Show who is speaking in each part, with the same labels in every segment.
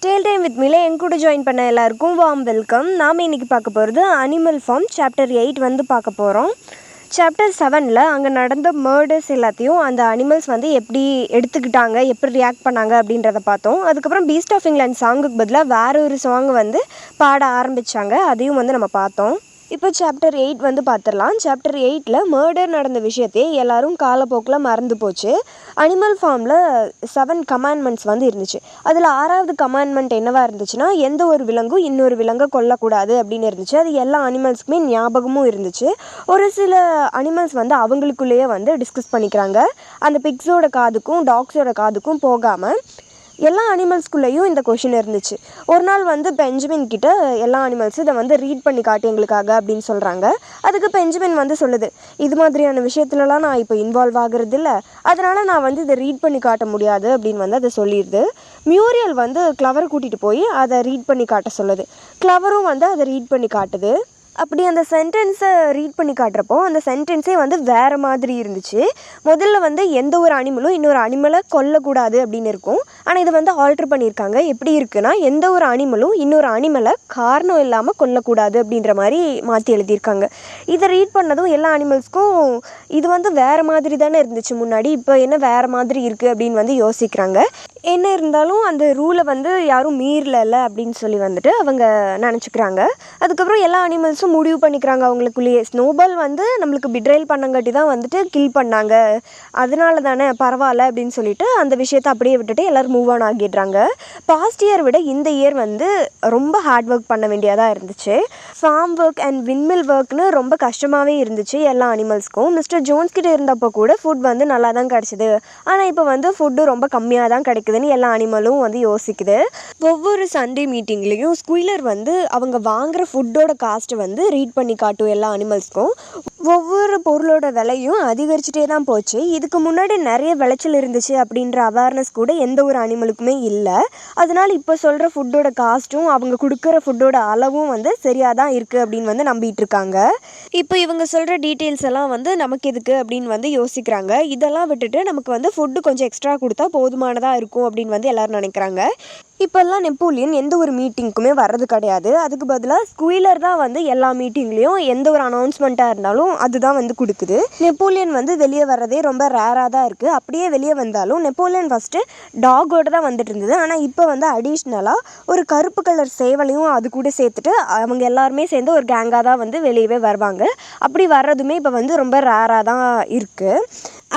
Speaker 1: Stale time with மீல என் கூட join பண்ண எல்லாருக்கும் வார்ம் வெல்கம். நாம் இன்றைக்கி பார்க்க போகிறது அனிமல் ஃபார்ம் சாப்டர் 8 வந்து பார்க்க போகிறோம். சாப்டர் 7ல் அங்கே நடந்த மர்டர்ஸ் எல்லாத்தையும் அந்த அனிமல்ஸ் வந்து எப்படி எடுத்துக்கிட்டாங்க, எப்படி ரியாக்ட் பண்ணாங்க அப்படின்றத பார்த்தோம். அதுக்கப்புறம் பீஸ்ட் ஆஃப் இங்கிலாந்து சாங்குக்கு பதிலாக வேற ஒரு சாங் வந்து பாட ஆரம்பித்தாங்க, அதையும் வந்து நம்ம பார்த்தோம். இப்போ சாப்டர் 8 வந்து பார்த்துடலாம். சாப்டர் 8ல் மர்டர் நடந்த விஷயத்தையே எல்லாரும் காலப்போக்கில் மறந்து போச்சு. அனிமல் ஃபார்மில் 7 கமாண்ட்மெண்ட்ஸ் வந்து இருந்துச்சு. அதில் 6வது கமாண்ட்மெண்ட் என்னவாக இருந்துச்சுன்னா, எந்த ஒரு விலங்கும் இன்னொரு விலங்கை கொல்லக்கூடாது அப்படின்னு இருந்துச்சு. அது எல்லா அனிமல்ஸ்க்குமே ஞாபகமும் இருந்துச்சு. ஒரு சில அனிமல்ஸ் வந்து அவங்களுக்குள்ளேயே வந்து டிஸ்கஸ் பண்ணிக்கிறாங்க. அந்த பிக்ஸோட காதுக்கும் டாக்ஸோட காதுக்கும் போகாமல் எல்லா அனிமல்ஸ்குள்ளேயும் இந்த கொஷின் இருந்துச்சு. ஒரு நாள் வந்து பெஞ்சமின் கிட்ட எல்லா அனிமல்ஸும் இதை வந்து ரீட் பண்ணி காட்டு எங்களுக்காக அப்படின்னு சொல்கிறாங்க. அதுக்கு பெஞ்சமின் வந்து சொல்லுது, இது மாதிரியான விஷயத்துலலாம் நான் இப்போ இன்வால்வ் ஆகுறது இல்லை, அதனால் நான் வந்து இதை ரீட் பண்ணி காட்ட முடியாது அப்படின்னு வந்து அதை சொல்லிடுது. மியூரியல் வந்து கிளவரை கூட்டிகிட்டு போய் அதை ரீட் பண்ணி காட்ட சொல்லுது. கிளவரும் வந்து அதை ரீட் பண்ணி காட்டுது. அப்படி அந்த சென்டென்ஸை ரீட் பண்ணி காட்டுறப்போ அந்த சென்டென்ஸே வந்து வேறு மாதிரி இருந்துச்சு. முதல்ல வந்து எந்த ஒரு அனிமலும் இன்னொரு அனிமலை கொல்லக்கூடாது அப்படின்னு இருக்கும். ஆனால் இதை வந்து ஆல்ட்ரு பண்ணியிருக்காங்க. எப்படி இருக்குன்னா, எந்த ஒரு அனிமலும் இன்னொரு அனிமலை காரணம் இல்லாமல் கொல்லக்கூடாது அப்படின்ற மாதிரி மாற்றி எழுதியிருக்காங்க. இதை ரீட் பண்ணதும் எல்லா அனிமல்ஸ்க்கும் இது வந்து வேறு மாதிரி தானே இருந்துச்சு முன்னாடி, இப்போ என்ன வேறு மாதிரி இருக்குது அப்படின்னு வந்து யோசிக்கிறாங்க. என்ன இருந்தாலும் அந்த ரூலை வந்து யாரும் மீறல அப்படின்னு சொல்லி வந்துட்டு அவங்க நினச்சிக்கிறாங்க. அதுக்கப்புறம் எல்லா அனிமல்ஸும் முடிவு பண்ணிக்கிறாங்க அவங்களுக்குள்ளேயே, ஸ்னோபால் வந்து நம்மளுக்கு பிட்ரைல் பண்ணங்காட்டி தான் வந்துட்டு கில் பண்ணாங்க, அதனால தானே பரவாயில்ல அப்படின்னு சொல்லிட்டு அந்த விஷயத்தை அப்படியே விட்டுட்டு எல்லோரும் மூவ் ஆன் ஆகிடுறாங்க. பாஸ்ட் இயர் விட இந்த இயர் வந்து ரொம்ப ஹார்ட் ஒர்க் பண்ண வேண்டியதாக இருந்துச்சு. ஃபார்ம் ஒர்க் அண்ட் விண்மில் ஒர்க்னு ரொம்ப கஷ்டமாகவே இருந்துச்சு எல்லா அனிமல்ஸ்க்கும். மிஸ்டர் ஜோன்ஸ் கிட்ட இருந்தப்போ கூட ஃபுட் வந்து நல்லா தான் கிடச்சிது, ஆனால் இப்போ வந்து ஃபுட்டு ரொம்ப கம்மியாக தான் கிடைக்குதுன்னு எல்லா அனிமலும் வந்து யோசிக்குது. ஒவ்வொரு சண்டே மீட்டிங்லேயும் ஸ்குயிலர் வந்து அவங்க வாங்குகிற ஃபுட்டோட காஸ்ட்டை வந்து ரீட் பண்ணி காட்டும் எல்லா அனிமல்ஸ்க்கும். ஒவ்வொரு பொருளோட விலையும் அதிகரிச்சுட்டே தான் போச்சு. இதுக்கு முன்னாடி நிறைய விளைச்சல் இருந்துச்சு அப்படின்ற அவேர்னஸ் கூட எந்த ஒரு அனிமலுக்குமே இல்லை. அதனால் இப்போ சொல்கிற ஃபுட்டோட காஸ்ட்டும் அவங்க கொடுக்குற ஃபுட்டோட அளவும் வந்து சரியாக தான் இருக்குது அப்படின்னு வந்து நம்பிட்டு இருக்காங்க. இப்போ இவங்க சொல்கிற டீட்டெயில்ஸ் எல்லாம் வந்து நமக்கு எதுக்கு அப்படின்னு வந்து யோசிக்கிறாங்க. இதெல்லாம் விட்டுட்டு நமக்கு வந்து ஃபுட்டு கொஞ்சம் எக்ஸ்ட்ரா கொடுத்தா போதுமானதாக இருக்கும் அப்படின்னு வந்து எல்லோரும் நினைக்கிறாங்க. இப்போல்லாம் நெப்போலியன் எந்த ஒரு மீட்டிங்க்குமே வர்றது கிடையாது. அதுக்கு பதிலாக ஸ்குயிலர் தான் வந்து எல்லா மீட்டிங்லேயும் எந்த ஒரு அனௌன்ஸ்மெண்ட்டாக இருந்தாலும் அதுதான் வந்து கொடுக்குது. நெப்போலியன் வந்து வெளியே வர்றதே ரொம்ப ரேராக தான் இருக்குது. அப்படியே வெளியே வந்தாலும் நெப்போலியன் ஃபஸ்ட்டு டாகோடு தான் வந்துட்டு இருந்தது. ஆனால் இப்போ வந்து அடிஷ்னலாக ஒரு கருப்பு கலர் சேவலையும் அது கூட சேர்த்துட்டு அவங்க எல்லாருமே சேர்ந்து ஒரு கேங்காக தான் வந்து வெளியவே வருவாங்க. அப்படி வர்றதுமே இப்போ வந்து ரொம்ப ரேராக தான் இருக்குது.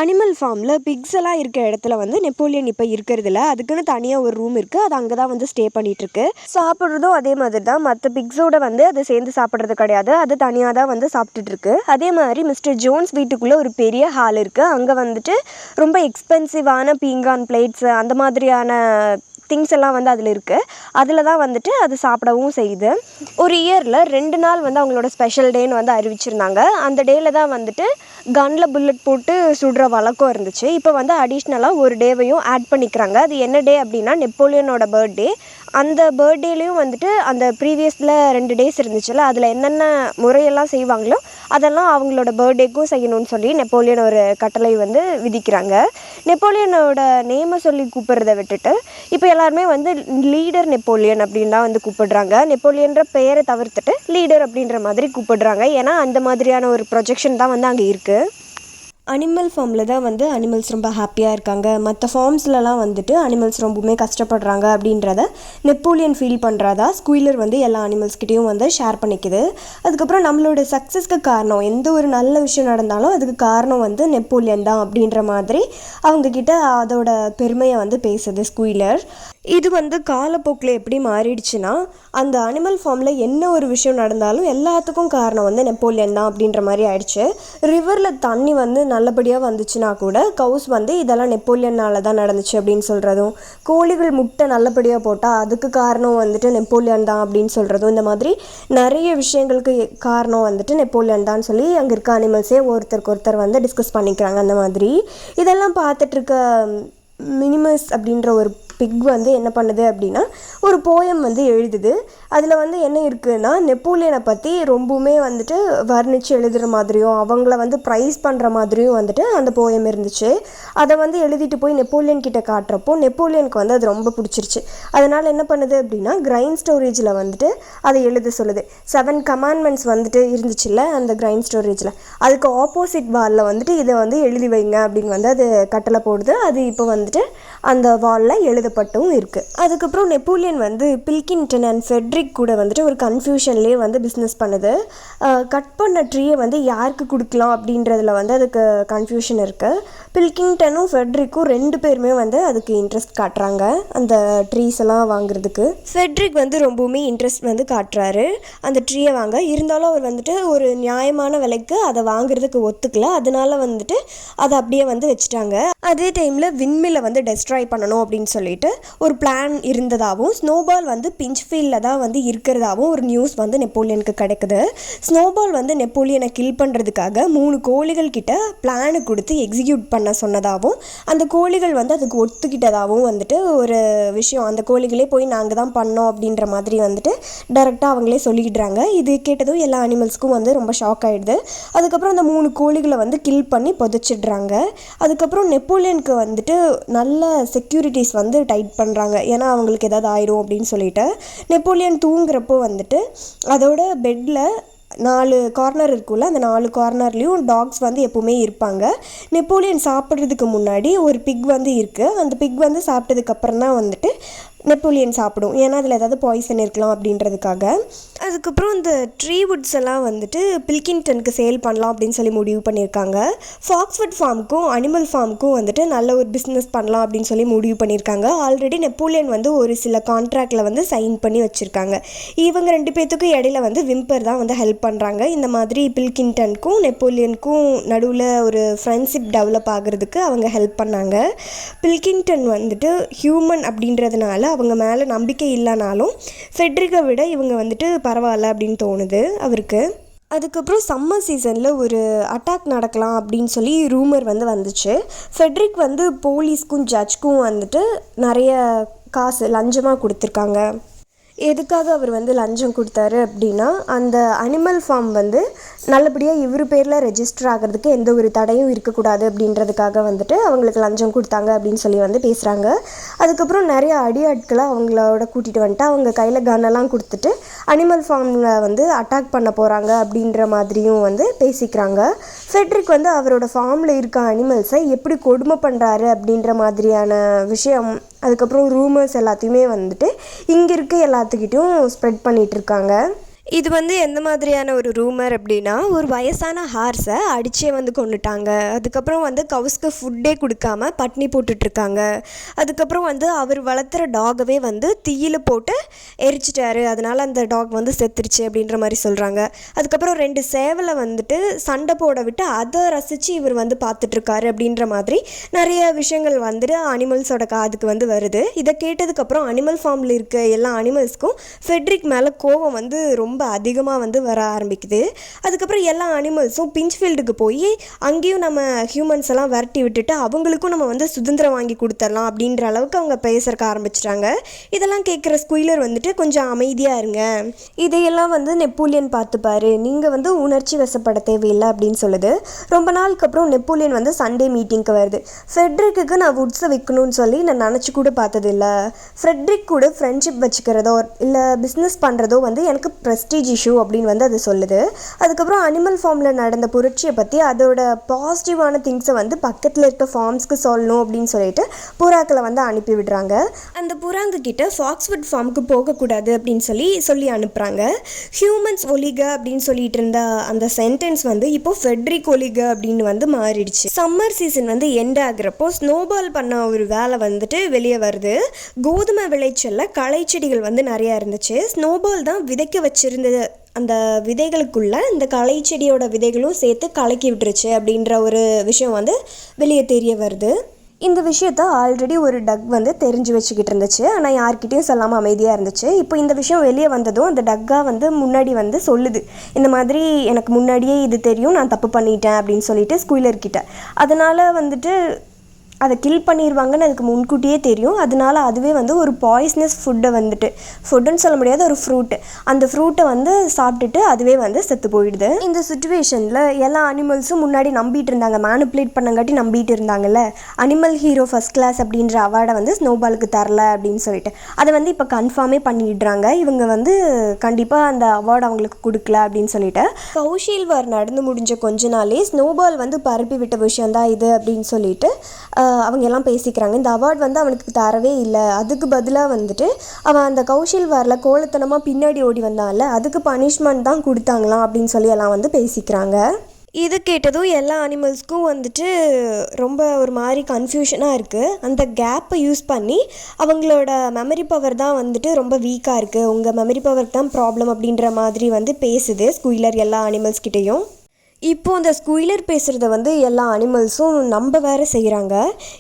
Speaker 1: அனிமல் ஃபார்மில் பிக்ஸ் எல்லாம் இருக்க இடத்துல வந்து நெப்போலியன் இப்போ இருக்கிறதில்ல. அதுக்குன்னு தனியாக ஒரு ரூம் இருக்குது, அது அங்கே தான் வந்து ஸ்டே பண்ணிகிட்ருக்கு. சாப்பிட்றதும் அதே மாதிரி தான், மற்ற பிக்ஸோடு வந்து அது சேர்ந்து சாப்பிட்றது கிடையாது, அது தனியாக தான் வந்து சாப்பிட்டுட்ருக்கு. அதே மாதிரி மிஸ்டர் ஜோன்ஸ் வீட்டுக்குள்ளே ஒரு பெரிய ஹால் இருக்குது. அங்கே வந்துட்டு ரொம்ப எக்ஸ்பென்சிவான பீங்கான் பிளேட்ஸு அந்த மாதிரியான திங்ஸ் எல்லாம் வந்து அதில் இருக்குது. அதில் தான் வந்துட்டு அது சாப்பிடவும் செய்யுது. ஒரு இயரில் 2 நாள் வந்து அவங்களோட ஸ்பெஷல் டேன்னு வந்து அறிவிச்சிருந்தாங்க. அந்த டேயில் தான் வந்துட்டு கன்னில் புல்லட் போட்டு சுடுற வழக்கம் இருந்துச்சு. இப்போ வந்து அடிஷ்னலாக ஒரு டேவையும் ஆட் பண்ணிக்கிறாங்க. அது என்ன டே அப்படின்னா, நெப்போலியனோட பர்த்டே. அந்த பர்த்டேலையும் வந்துட்டு அந்த ப்ரீவியஸில் 2 டேஸ் இருந்துச்சுல்ல, அதில் என்னென்ன முறையெல்லாம் செய்வாங்களோ அதெல்லாம் அவங்களோட பர்த்டேக்கும் செய்யணும்னு சொல்லி நெப்போலியன் ஒரு கட்டளை வந்து விதிக்கிறாங்க. நெப்போலியனோட நேமை சொல்லி கூப்பிட்றத விட்டுட்டு இப்போ எல்லாருமே வந்து லீடர் நெப்போலியன் அப்படின்னு தான் வந்து கூப்பிடுறாங்க. நெப்போலியன்ற பெயரை தவிர்த்துட்டு லீடர் அப்படின்ற மாதிரி கூப்பிடுறாங்க. ஏன்னா அந்த மாதிரியான ஒரு ப்ரொஜெக்ஷன் தான் வந்து அங்கே இருக்குது. அனிமல் ஃபார்மில் தான் வந்து அனிமல்ஸ் ரொம்ப ஹாப்பியாக இருக்காங்க, மற்ற ஃபார்ம்ஸ்லலாம் வந்துட்டு அனிமல்ஸ் ரொம்பவுமே கஷ்டப்படுறாங்க அப்படின்றத நெப்போலியன் ஃபீல் பண்ணுறதா ஸ்குயிலர் வந்து எல்லா அனிமல்ஸ்கிட்டையும் வந்து ஷேர் பண்ணிக்குது. அதுக்கப்புறம் நம்மளோட சக்ஸஸ்க்கு காரணம், எந்த ஒரு நல்ல விஷயம் நடந்தாலும் அதுக்கு காரணம் வந்து நெப்போலியன் தான் அப்படின்ற மாதிரி அவங்கக்கிட்ட அதோட பெருமையை வந்து பேசுது ஸ்குயிலர். இது வந்து காலப்போக்கில் எப்படி மாறிடுச்சுன்னா, அந்த அனிமல் ஃபார்மில் என்ன ஒரு விஷயம் நடந்தாலும் எல்லாத்துக்கும் காரணம் வந்து நெப்போலியன் தான் அப்படின்ற மாதிரி ஆயிடுச்சு. ரிவரில் தண்ணி வந்து நல்லபடியாக வந்துச்சுன்னா கூட கவுஸ் வந்து இதெல்லாம் நெப்போலியனால் தான் நடந்துச்சு அப்படின்னு சொல்கிறதும், கோழிகள் முட்டை நல்லபடியாக போட்டால் அதுக்கு காரணம் வந்துட்டு நெப்போலியன் தான் அப்படின்னு சொல்கிறதும், இந்த மாதிரி நிறைய விஷயங்களுக்கு காரணம் வந்துட்டு நெப்போலியன் தான் சொல்லி அங்கே இருக்க அனிமல்ஸே ஒருத்தருக்கு ஒருத்தர் வந்து டிஸ்கஸ் பண்ணிக்கிறாங்க. அந்த மாதிரி இதெல்லாம் பார்த்துட்ருக்க மினிமஸ் அப்படின்ற ஒரு பிக் வந்து என்ன பண்ணுது அப்படின்னா ஒரு போயம் வந்து எழுதுது. அதில் வந்து என்ன இருக்குதுன்னா நெப்போலியனை பற்றி ரொம்பவுமே வந்துட்டு வர்ணித்து எழுதுகிற மாதிரியும் அவங்கள வந்து ப்ரைஸ் பண்ணுற மாதிரியும் வந்துட்டு அந்த போயம் இருந்துச்சு. அதை வந்து எழுதிட்டு போய் நெப்போலியன் கிட்ட காட்டுறப்போ நெப்போலியனுக்கு வந்து அது ரொம்ப பிடிச்சிருச்சு. அதனால் என்ன பண்ணுது அப்படின்னா கிரைன் ஸ்டோரேஜில் வந்துட்டு அதை எழுத சொல்லுது. 7 கமாண்ட்மெண்ட்ஸ் வந்துட்டு இருந்துச்சுல்ல அந்த கிரைன் ஸ்டோரேஜில், அதுக்கு ஆப்போசிட் வாலில் வந்துட்டு இதை வந்து எழுதி வைங்க அப்படின்னு வந்து அது கட்டளை போடுது. அது இப்போ வந்துட்டு அந்த வாலில் எழுதப்பட்டும் இருக்குது. அதுக்கப்புறம் நெப்போலியன் வந்து பில்கிங்டன் அண்ட் ஃபெட்ரிக் கூட வந்துட்டு ஒரு கன்ஃபியூஷன்லேயே வந்து பிஸ்னஸ் பண்ணுது. கட் பண்ண ட்ரீயை வந்து யாருக்கு கொடுக்கலாம் அப்படின்றதுல வந்து அதுக்கு கன்ஃபியூஷன் இருக்குது. பில்கிங்டனும் ஃபெட்ரிக்கும் 2 பேருமே வந்து அதுக்கு இன்ட்ரெஸ்ட் காட்டுறாங்க அந்த ட்ரீஸ் எல்லாம் வாங்குறதுக்கு. ஃபெட்ரிக் வந்து ரொம்பவுமே இன்ட்ரெஸ்ட் வந்து காட்டுறாரு அந்த ட்ரீயை வாங்க. இருந்தாலும் அவர் வந்துட்டு ஒரு நியாயமான விலைக்கு அதை வாங்குறதுக்கு ஒத்துக்கல. அதனால வந்துட்டு அதை அப்படியே வந்து வச்சுட்டாங்க. அதே டைமில் விண்மில்லை வந்து டெஸ்ட்ராய் பண்ணணும் அப்படின்னு சொல்லிட்டு ஒரு பிளான் இருந்ததாகவும் ஸ்னோபால் வந்து பிஞ்ச்ஃபீல்டில் தான் வந்து இருக்கிறதாகவும் ஒரு நியூஸ் வந்து நெப்போலியனுக்கு கிடைக்குது. ஸ்னோபால் வந்து நெப்போலியனை கில் பண்ணுறதுக்காக 3 கோழிகள் கிட்ட பிளானு கொடுத்து எக்ஸிக்யூட் பண்ண சொன்னதாகவும் அந்த கோழிகள் வந்து அதுக்கு ஒத்துக்கிட்டதாகவும் வந்துட்டு ஒரு விஷயம். அந்த கோழிகளே போய் நாங்கள் தான் பண்ணோம் அப்படின்ற மாதிரி வந்துட்டு டைரெக்டாக அவங்களே சொல்லிக்கிட்டுறாங்க. இது கேட்டதும் எல்லா அனிமல்ஸ்க்கும் வந்து ரொம்ப ஷாக் ஆகிடுது. அதுக்கப்புறம் அந்த 3 கோழிகளை வந்து கில் பண்ணி புதைச்சிடுறாங்க. அதுக்கப்புறம் நெப்போலியனுக்கு வந்துட்டு நல்ல செக்யூரிட்டிஸ் வந்து டைட் பண்ணுறாங்க. ஏன்னா அவங்களுக்கு ஏதாவது ஆயிரும் அப்படின்னு சொல்லிட்டு நெப்போலியன் தூங்குறப்போ வந்துட்டு அதோட பெட்டில் 4 கார்னர் இருக்குல்ல, அந்த 4 கார்னர்லேயும் டாக்ஸ் வந்து எப்போவுமே இருப்பாங்க. நெப்போலியன் சாப்பிட்றதுக்கு முன்னாடி ஒரு பிக் வந்து இருக்குது. அந்த பிக் வந்து சாப்பிட்டதுக்கப்புறம் தான் வந்துட்டு நெப்போலியன் சாப்பிடும். ஏன்னா அதில் ஏதாவது பாய்சன் இருக்கலாம் அப்படின்றதுக்காக. அதுக்கப்புறம் இந்த ட்ரீ வுட்ஸ் எல்லாம் வந்துட்டு பில்கிங்டனுக்கு சேல் பண்ணலாம் அப்படின்னு சொல்லி முடிவு பண்ணியிருக்காங்க. ஃபாக்ஸ்வுட் ஃபார்முக்கும் அனிமல் ஃபார்முக்கும் வந்துட்டு நல்ல ஒரு பிஸ்னஸ் பண்ணலாம் அப்படின்னு சொல்லி முடிவு பண்ணியிருக்காங்க. ஆல்ரெடி நெப்போலியன் வந்து ஒரு சில கான்ட்ராக்டில் வந்து சைன் பண்ணி வச்சுருக்காங்க. இவங்க 2 பேர்த்துக்கும் இடையில வந்து விம்பர் தான் வந்து ஹெல்ப் பண்ணுறாங்க. இந்த மாதிரி பில்கிங்டனுக்கும் நெப்போலியனுக்கும் நடுவில் ஒரு ஃப்ரெண்ட்ஷிப் டெவலப் ஆகிறதுக்கு அவங்க ஹெல்ப் பண்ணாங்க. பில்கிங்டன் வந்துட்டு ஹியூமன் அப்படின்றதுனால அவங்க மேலே நம்பிக்கை இல்லைனாலும் ஃபெட்ரிக்கை விட இவங்க வந்துட்டு பரவாயில்ல அப்படின்னு தோணுது அவருக்கு. அதுக்கப்புறம் சம்மர் சீசனில் ஒரு அட்டாக் நடக்கலாம் அப்படின்னு சொல்லி ரூமர் வந்து வந்துச்சு. ஃபெட்ரிக் வந்து போலீஸ்க்கும் ஜட்ஜ்க்கும் வந்துட்டு நிறைய காசு லஞ்சமாக கொடுத்துருக்காங்க. எதுக்காக அவர் வந்து லஞ்சம் கொடுத்தாரு அப்படின்னா அந்த அனிமல் ஃபார்ம் வந்து நல்லபடியாக இவர் பேரில் ரெஜிஸ்டர் ஆகிறதுக்கு எந்த ஒரு தடையும் இருக்கக்கூடாது அப்படின்றதுக்காக வந்துட்டு அவங்களுக்கு லஞ்சம் கொடுத்தாங்க அப்படின்னு சொல்லி வந்து பேசுகிறாங்க. அதுக்கப்புறம் நிறைய அடியாட்களை அவங்களோட கூட்டிகிட்டு வந்துட்டு அவங்க கையில் கன்னெல்லாம் கொடுத்துட்டு அனிமல் ஃபார்மில் வந்து அட்டாக் பண்ண போகிறாங்க அப்படின்ற மாதிரியும் வந்து பேசிக்கிறாங்க. ஃபெட்ரிக் வந்து அவரோட ஃபார்மில் இருக்க அனிமல்ஸை எப்படி கொடுமை பண்ணுறாரு அப்படின்ற மாதிரியான விஷயம், அதுக்கப்புறம் ரூமர்ஸ் எல்லாத்தையுமே வந்துட்டு இங்கே இருக்க எல்லாத்துக்கிட்டையும் ஸ்ப்ரெட் பண்ணிகிட்ருக்காங்க. இது வந்து எந்த மாதிரியான ஒரு ரூமர் அப்படின்னா ஒரு வயசான ஹார்ஸை அடித்தே வந்து கொண்டுட்டாங்க. அதுக்கப்புறம் வந்து கவுஸ்க்கு ஃபுட்டே கொடுக்காம பட்னி போட்டுட்ருக்காங்க. அதுக்கப்புறம் வந்து அவர் வளர்த்துற டாகவே வந்து தீயில் போட்டு எரிச்சிட்டாரு, அதனால் அந்த டாக் வந்து செத்துருச்சு அப்படின்ற மாதிரி சொல்கிறாங்க. அதுக்கப்புறம் 2 சேவலை வந்துட்டு சண்டை போட விட்டு அதை ரசித்து இவர் வந்து பார்த்துட்ருக்காரு அப்படின்ற மாதிரி நிறைய விஷயங்கள் வந்துட்டு அனிமல்ஸோட காதுக்கு வந்து வருது. இதை கேட்டதுக்கப்புறம் அனிமல் ஃபார்மில் இருக்க எல்லா அனிமல்ஸ்க்கும் ஃபெட்ரிக் மேலே கோவம் வந்து ரொம்ப அதிகமாக வந்து வர ஆரம்பிக்குது. அதுக்கப்புறம் எல்லா அனிமல்ஸும் பிஞ்ச்ஃபீல்டுக்கு போய் அங்கேயும் நம்ம ஹியூமன்ஸ் எல்லாம் விரட்டி விட்டுட்டு அவங்களுக்கும் நம்ம வந்து சுதந்திரம் வாங்கி கொடுத்துடலாம் அப்படின்ற அளவுக்கு அவங்க பேசுறக்க ஆரம்பிச்சிட்டாங்க. இதெல்லாம் கேட்குற ஸ்குயிலர் வந்துட்டு கொஞ்சம் அமைதியாக இருங்க, இதையெல்லாம் வந்து நெப்போலியன் பார்த்துப்பாரு, நீங்கள் வந்து உணர்ச்சி வசப்பட தேவையில்லை அப்படின்னு சொல்லுது. ரொம்ப நாளுக்கு அப்புறம் நெப்போலியன் வந்து சண்டே மீட்டிங்க்கு வருது. ஃபெட்ரிக்கு நான் வுட்ஸை விற்கணும்னு சொல்லி நான் நினச்சி கூட பார்த்ததில்லை. ஃப்ரெட்ரிக் கூட ஃப்ரெண்ட்ஷிப் வச்சுக்கிறதோ இல்லை பிஸ்னஸ் பண்ணுறதோ வந்து எனக்கு ப்ரெஸ்டீஜ் இஷ்யூ அப்படின்னு வந்து அது சொல்லுது. அதுக்கப்புறம் அனிமல் ஃபார்மில் நடந்த புரட்சியை பற்றி அதோட பாசிட்டிவான திங்ஸை வந்து பக்கத்தில் இருக்க ஃபார்ம்ஸ்க்கு சொல்லணும் அப்படின்னு சொல்லிட்டு புறாக்களை வந்து அனுப்பி விடுறாங்க. அந்த புறாங்க கிட்ட ஃபாக்ஸ்வுட் ஃபார்முக்கு போகக்கூடாது அப்படின்னு சொல்லி அனுப்புகிறாங்க. ஹியூமன்ஸ் ஒலிக அப்படின்னு சொல்லிட்டு இருந்த அந்த சென்டென்ஸ் வந்து இப்போ ஃபெட்ரிக் ஒலிக அப்படின்னு வந்து மாறிடுச்சு. சம்மர் சீசன் வந்து எண்ட் ஆகுறப்போ ஸ்னோபால் பண்ண ஒரு வேலை வந்துட்டு வெளியே வருது. கோதுமை விளைச்சலில் களை செடிகள் வந்து நிறையா இருந்துச்சு. ஸ்னோபால் தான் விதைக்க வச்சிருந்தது. அந்த விதைகளுக்குள்ள இந்த களை செடியோட விதைகளும் சேர்த்து கலக்கி விட்டுருச்சு அப்படின்ற ஒரு விஷயம் வந்து வெளியே தெரிய வருது. இந்த விஷயத்த ஆல்ரெடி ஒரு டக் வந்து தெரிஞ்சு வச்சுக்கிட்டு இருந்துச்சு, ஆனால் யார்கிட்டையும் சொல்லாமல் அமைதியாக இருந்துச்சு. இப்போ இந்த விஷயம் வெளியே வந்ததும் அந்த டக்கா வந்து முன்னாடி வந்து சொல்லுது, இந்த மாதிரி எனக்கு முன்னாடியே இது தெரியும், நான் தப்பு பண்ணிட்டேன் அப்படின்னு சொல்லிட்டு ஸ்குயிலர்கிட்ட. அதனால் வந்துட்டு அதை கில் பண்ணிடுவாங்கன்னு அதுக்கு முன்கூட்டியே தெரியும். அதனால அதுவே வந்து ஒரு பாய்ஸ்னஸ் ஃபுட்டை வந்துட்டு, ஃபுட்டுன்னு சொல்ல முடியாது, ஒரு ஃப்ரூட்டு, அந்த ஃப்ரூட்டை வந்து சாப்பிட்டுட்டு அதுவே வந்து செத்து போயிடுது. இந்த சுச்சுவேஷனில் எல்லா அனிமல்ஸும் முன்னாடி நம்பிட்டு இருந்தாங்க, மேனிப்புலேட் பண்ணங்காட்டி நம்பிட்டு இருந்தாங்கல்ல, அனிமல் ஹீரோ ஃபர்ஸ்ட் கிளாஸ் அப்படின்ற அவார்டை வந்து ஸ்னோபாலுக்கு தரல அப்படின்னு சொல்லிட்டு அதை வந்து இப்போ கன்ஃபார்மே பண்ணிடுறாங்க. இவங்க வந்து கண்டிப்பாக அந்த அவார்டு அவங்களுக்கு கொடுக்கல அப்படின்னு சொல்லிட்டு. கௌஷில் வார் நடந்து முடிஞ்ச கொஞ்ச நாளே ஸ்னோபால் வந்து பரப்பி விட்ட விஷயந்தான் இது அப்படின்னு சொல்லிட்டு அவங்க எல்லாம் பேசிக்கிறாங்க. இந்த அவார்டு வந்து அவனுக்கு தரவே இல்லை, அதுக்கு பதிலாக வந்துட்டு அவன் அந்த கௌஷில் வாரில் கோலத்தனமாக பின்னாடி ஓடி வந்தான்ல, அதுக்கு பனிஷ்மெண்ட் தான் கொடுத்தாங்களாம் அப்படின்னு சொல்லி எல்லாம் வந்து பேசிக்கிறாங்க. இது கேட்டதும் எல்லா அனிமல்ஸ்க்கும் வந்துட்டு ரொம்ப ஒரு மாதிரி கன்ஃபியூஷனாக இருக்குது. அந்த கேப்பை யூஸ் பண்ணி அவங்களோட மெமரி பவர் தான் வந்துட்டு ரொம்ப வீக்காக இருக்குது, உங்கள் மெமரி பவர் தான் ப்ராப்ளம் அப்படின்ற மாதிரி வந்து பேசுது ஸ்குயிலர் எல்லா அனிமல்ஸ்கிட்டையும். இப்போது அந்த ஸ்குயிலர் பேசுகிறத வந்து எல்லா அனிமல்ஸும் நம்ப வேறு செய்கிறாங்க.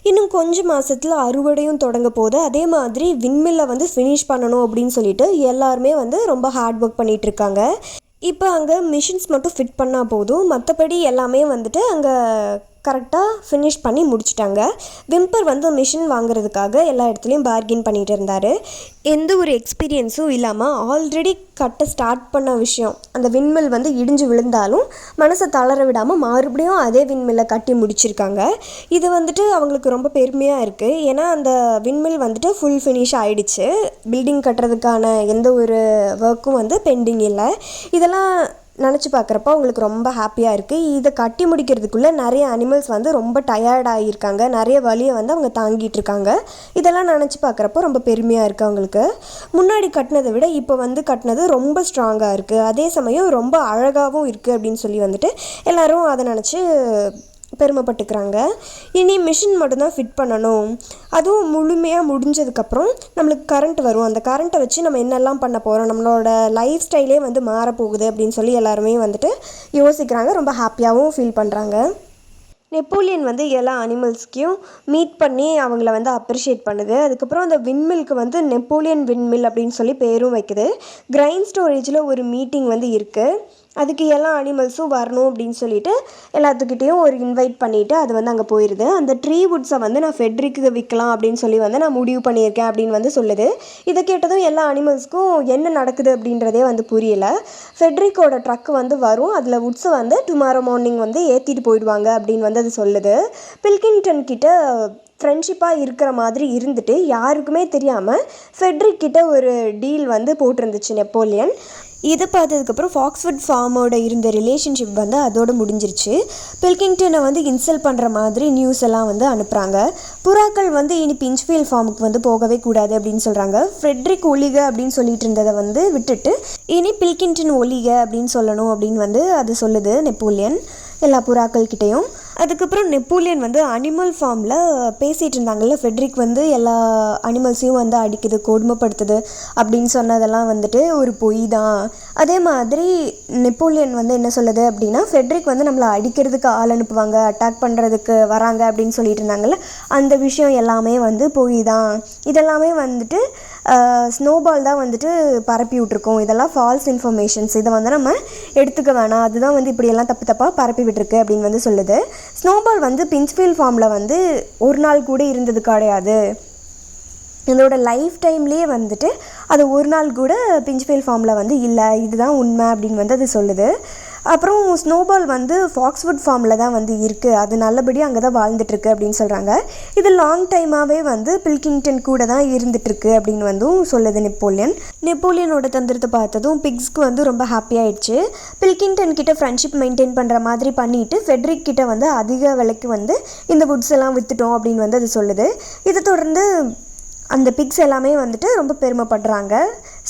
Speaker 1: இன்னும் கொஞ்சம் மாதத்தில் அறுவடையும் தொடங்க போகுது. அதே மாதிரி விண்மில்லை வந்து ஃபினிஷ் பண்ணணும் அப்படின்னு சொல்லிட்டு எல்லாருமே வந்து ரொம்ப ஹார்ட் ஒர்க் பண்ணிகிட்ருக்காங்க. இப்போ அங்கே மிஷின்ஸ் மட்டும் ஃபிட் பண்ணால் போதும், மற்றபடி எல்லாமே வந்துட்டு அங்கே கரெக்டாக ஃபினிஷ் பண்ணி முடிச்சிட்டாங்க. விம்பர் வந்து மிஷின் வாங்குறதுக்காக எல்லா இடத்துலையும் பார்கின் பண்ணிகிட்டு இருந்தார். எந்த ஒரு எக்ஸ்பீரியன்ஸும் இல்லாமல் ஆல்ரெடி கட்ட ஸ்டார்ட் பண்ண விஷயம், அந்த விண்மில் வந்து இடிஞ்சு விழுந்தாலும் மனசை தளர விடாமல் மறுபடியும் அதே விண்மில்லை கட்டி முடிச்சிருக்காங்க. இது வந்துட்டு அவங்களுக்கு ரொம்ப பெருமையாக இருக்குது. ஏன்னா அந்த விண்மில் வந்துட்டு ஃபுல் ஃபினிஷ் ஆகிடுச்சு, பில்டிங் கட்டுறதுக்கான எந்த ஒரு ஒர்க்கும் வந்து பெண்டிங் இல்லை. இதெல்லாம் நினச்சி பார்க்குறப்ப அவங்களுக்கு ரொம்ப ஹாப்பியாக இருக்குது. இதை கட்டி முடிக்கிறதுக்குள்ளே நிறைய அனிமல்ஸ் வந்து ரொம்ப டயர்ட் ஆகியிருக்காங்க, நிறைய வலியை வந்து அவங்க தாங்கிட்டு இருக்காங்க. இதெல்லாம் நினச்சி பார்க்குறப்போ ரொம்ப பெருமையாக இருக்குது அவங்களுக்கு. முன்னாடி கட்டினதை விட இப்போ வந்து கட்டினது ரொம்ப ஸ்ட்ராங்காக இருக்குது, அதே சமயம் ரொம்ப அழகாகவும் இருக்குது அப்படின்னு சொல்லி வந்துட்டு எல்லோரும் அதை நினச்சி பெருமைப்பட்டுக்கிறாங்க. இனி மிஷின் மட்டும்தான் ஃபிட் பண்ணணும், அதுவும் முழுமையாக முடிஞ்சதுக்கப்புறம் நம்மளுக்கு கரண்ட் வரும், அந்த கரண்ட்டை வச்சு நம்ம என்னெல்லாம் பண்ண போகிறோம், நம்மளோட லைஃப் ஸ்டைலே வந்து மாறப்போகுது அப்படின்னு சொல்லி எல்லாருமே வந்துட்டு யோசிக்கிறாங்க, ரொம்ப ஹாப்பியாகவும் ஃபீல் பண்ணுறாங்க. நெப்போலியன் வந்து எல்லா அனிமல்ஸ்க்கையும் மீட் பண்ணி அவங்கள வந்து அப்ரிஷியேட் பண்ணுது. அதுக்கப்புறம் அந்த விண்மில்க்கு வந்து நெப்போலியன் விண்மில் அப்படின்னு சொல்லி பேரும் வைக்குது. கிரைன் ஸ்டோரேஜில் ஒரு மீட்டிங் வந்து இருக்குது, அதுக்கு எல்லா அனிமல்ஸும் வரணும் அப்படின்னு சொல்லிட்டு எல்லாத்துக்கிட்டேயும் ஒரு இன்வைட் பண்ணிவிட்டு அது வந்து அங்கே போயிடுது. அந்த ட்ரீ வுட்ஸை வந்து நான் ஃபெட்ரிக்கு விற்கலாம் அப்படின்னு சொல்லி வந்து நான் முடிவு பண்ணியிருக்கேன் அப்படின்னு வந்து சொல்லுது. இதை கேட்டதும் எல்லா அனிமல்ஸ்க்கும் என்ன நடக்குது அப்படின்றதே வந்து புரியலை. ஃபெட்ரிக்கோட ட்ரக் வந்து வரும், அதில் வுட்ஸை வந்து டுமாரோ மார்னிங் வந்து ஏற்றிட்டு போயிடுவாங்க அப்படின்னு வந்து அது சொல்லுது. பில்கிங்டன் கிட்ட ஃப்ரெண்ட்ஷிப்பாக இருக்கிற மாதிரி இருந்துட்டு யாருக்குமே தெரியாமல் ஃபெட்ரிக் கிட்ட ஒரு டீல் வந்து போட்டிருந்துச்சு நெப்போலியன். இதை பார்த்ததுக்கப்புறம் ஃபாக்ஸ்வுட் ஃபார்மோட இருந்த ரிலேஷன்ஷிப் வந்து அதோடு முடிஞ்சிருச்சு. பில்கிங்டனை வந்து இன்சல்ட் பண்ணுற மாதிரி நியூஸ் எல்லாம் வந்து அனுப்புகிறாங்க. புறாக்கள் வந்து இனி பிஞ்ச்ஃபீல்ட் ஃபார்முக்கு வந்து போகவே கூடாது அப்படின்னு சொல்கிறாங்க. ஃப்ரெட்ரிக் ஒலிக அப்படின்னு சொல்லிட்டு இருந்ததை வந்து விட்டுட்டு இனி பில்கிங்டன் ஒலிக அப்படின்னு சொல்லணும் அப்படின்னு வந்து அது சொல்லுது நெப்போலியன் எல்லா புறாக்கள்கிட்டையும். அதுக்கப்புறம் நெப்போலியன் வந்து அனிமல் ஃபார்மில் பேசிகிட்டு இருந்தாங்கல்ல, ஃபெட்ரிக் வந்து எல்லா அனிமல்ஸையும் வந்து அடிக்குது, கொடுமைப்படுத்துது அப்படின்னு சொன்னதெல்லாம் வந்துட்டு ஒரு பொய் தான். அதே மாதிரி நெப்போலியன் வந்து என்ன சொல்லுது அப்படின்னா, ஃபெட்ரிக் வந்து நம்மளை அடிக்கிறதுக்கு ஆள் அனுப்புவாங்க, அட்டாக் பண்ணுறதுக்கு வராங்க அப்படின்னு சொல்லிட்டு இருந்தாங்கல்ல, அந்த விஷயம் எல்லாமே வந்து பொய் தான், இதெல்லாமே வந்துட்டு ஸ்னோபால் தான் வந்துட்டு பரப்பி விட்ருக்கோம், இதெல்லாம் ஃபால்ஸ் இன்ஃபர்மேஷன்ஸ், இதை வந்து நம்ம எடுத்துக்க வேணாம், அதுதான் வந்து இப்படியெல்லாம் தப்பு தப்பாக பரப்பி விட்டுருக்கு அப்படின்னு வந்து சொல்லுது. ஸ்னோபால் வந்து பிஞ்ச்ஃபீல்ட் ஃபார்மில் வந்து ஒரு நாள் கூட இருந்தது கிடையாது, இதோட லைஃப் டைம்லேயே வந்துட்டு அது ஒரு நாள் கூட பிஞ்ச்ஃபீல்ட் ஃபார்மில் வந்து இல்லை, இதுதான் உண்மை அப்படின்னு வந்து அது சொல்லுது. அப்புறம் ஸ்னோபால் வந்து ஃபாக்ஸ்வுட் ஃபார்மில் தான் வந்து இருக்குது, அது நல்லபடியாக அங்கே தான் வாழ்ந்துட்டுருக்கு அப்படின்னு சொல்கிறாங்க. இது லாங் டைமாகவே வந்து பில்கிங்டன் கூட தான் இருந்துகிட்ருக்கு அப்படின்னு வந்து சொல்லுது நெப்போலியன். நெப்போலியனோட தந்திரத்தை பார்த்ததும் பிக்ஸ்க்கு வந்து ரொம்ப ஹாப்பியாகிடுச்சு. பில்கிங்டன் கிட்ட ஃப்ரெண்ட்ஷிப் மெயின்டைன் பண்ணுற மாதிரி பண்ணிவிட்டு ஃபெட்ரிக் கிட்ட வந்து அதிக விலைக்கு வந்து இந்த வுட்ஸ் எல்லாம் விற்றுட்டோம் அப்படின்னு வந்து அது சொல்லுது. இதை தொடர்ந்து அந்த பிக்ஸ் எல்லாமே வந்துட்டு ரொம்ப பெருமைப்படுறாங்க.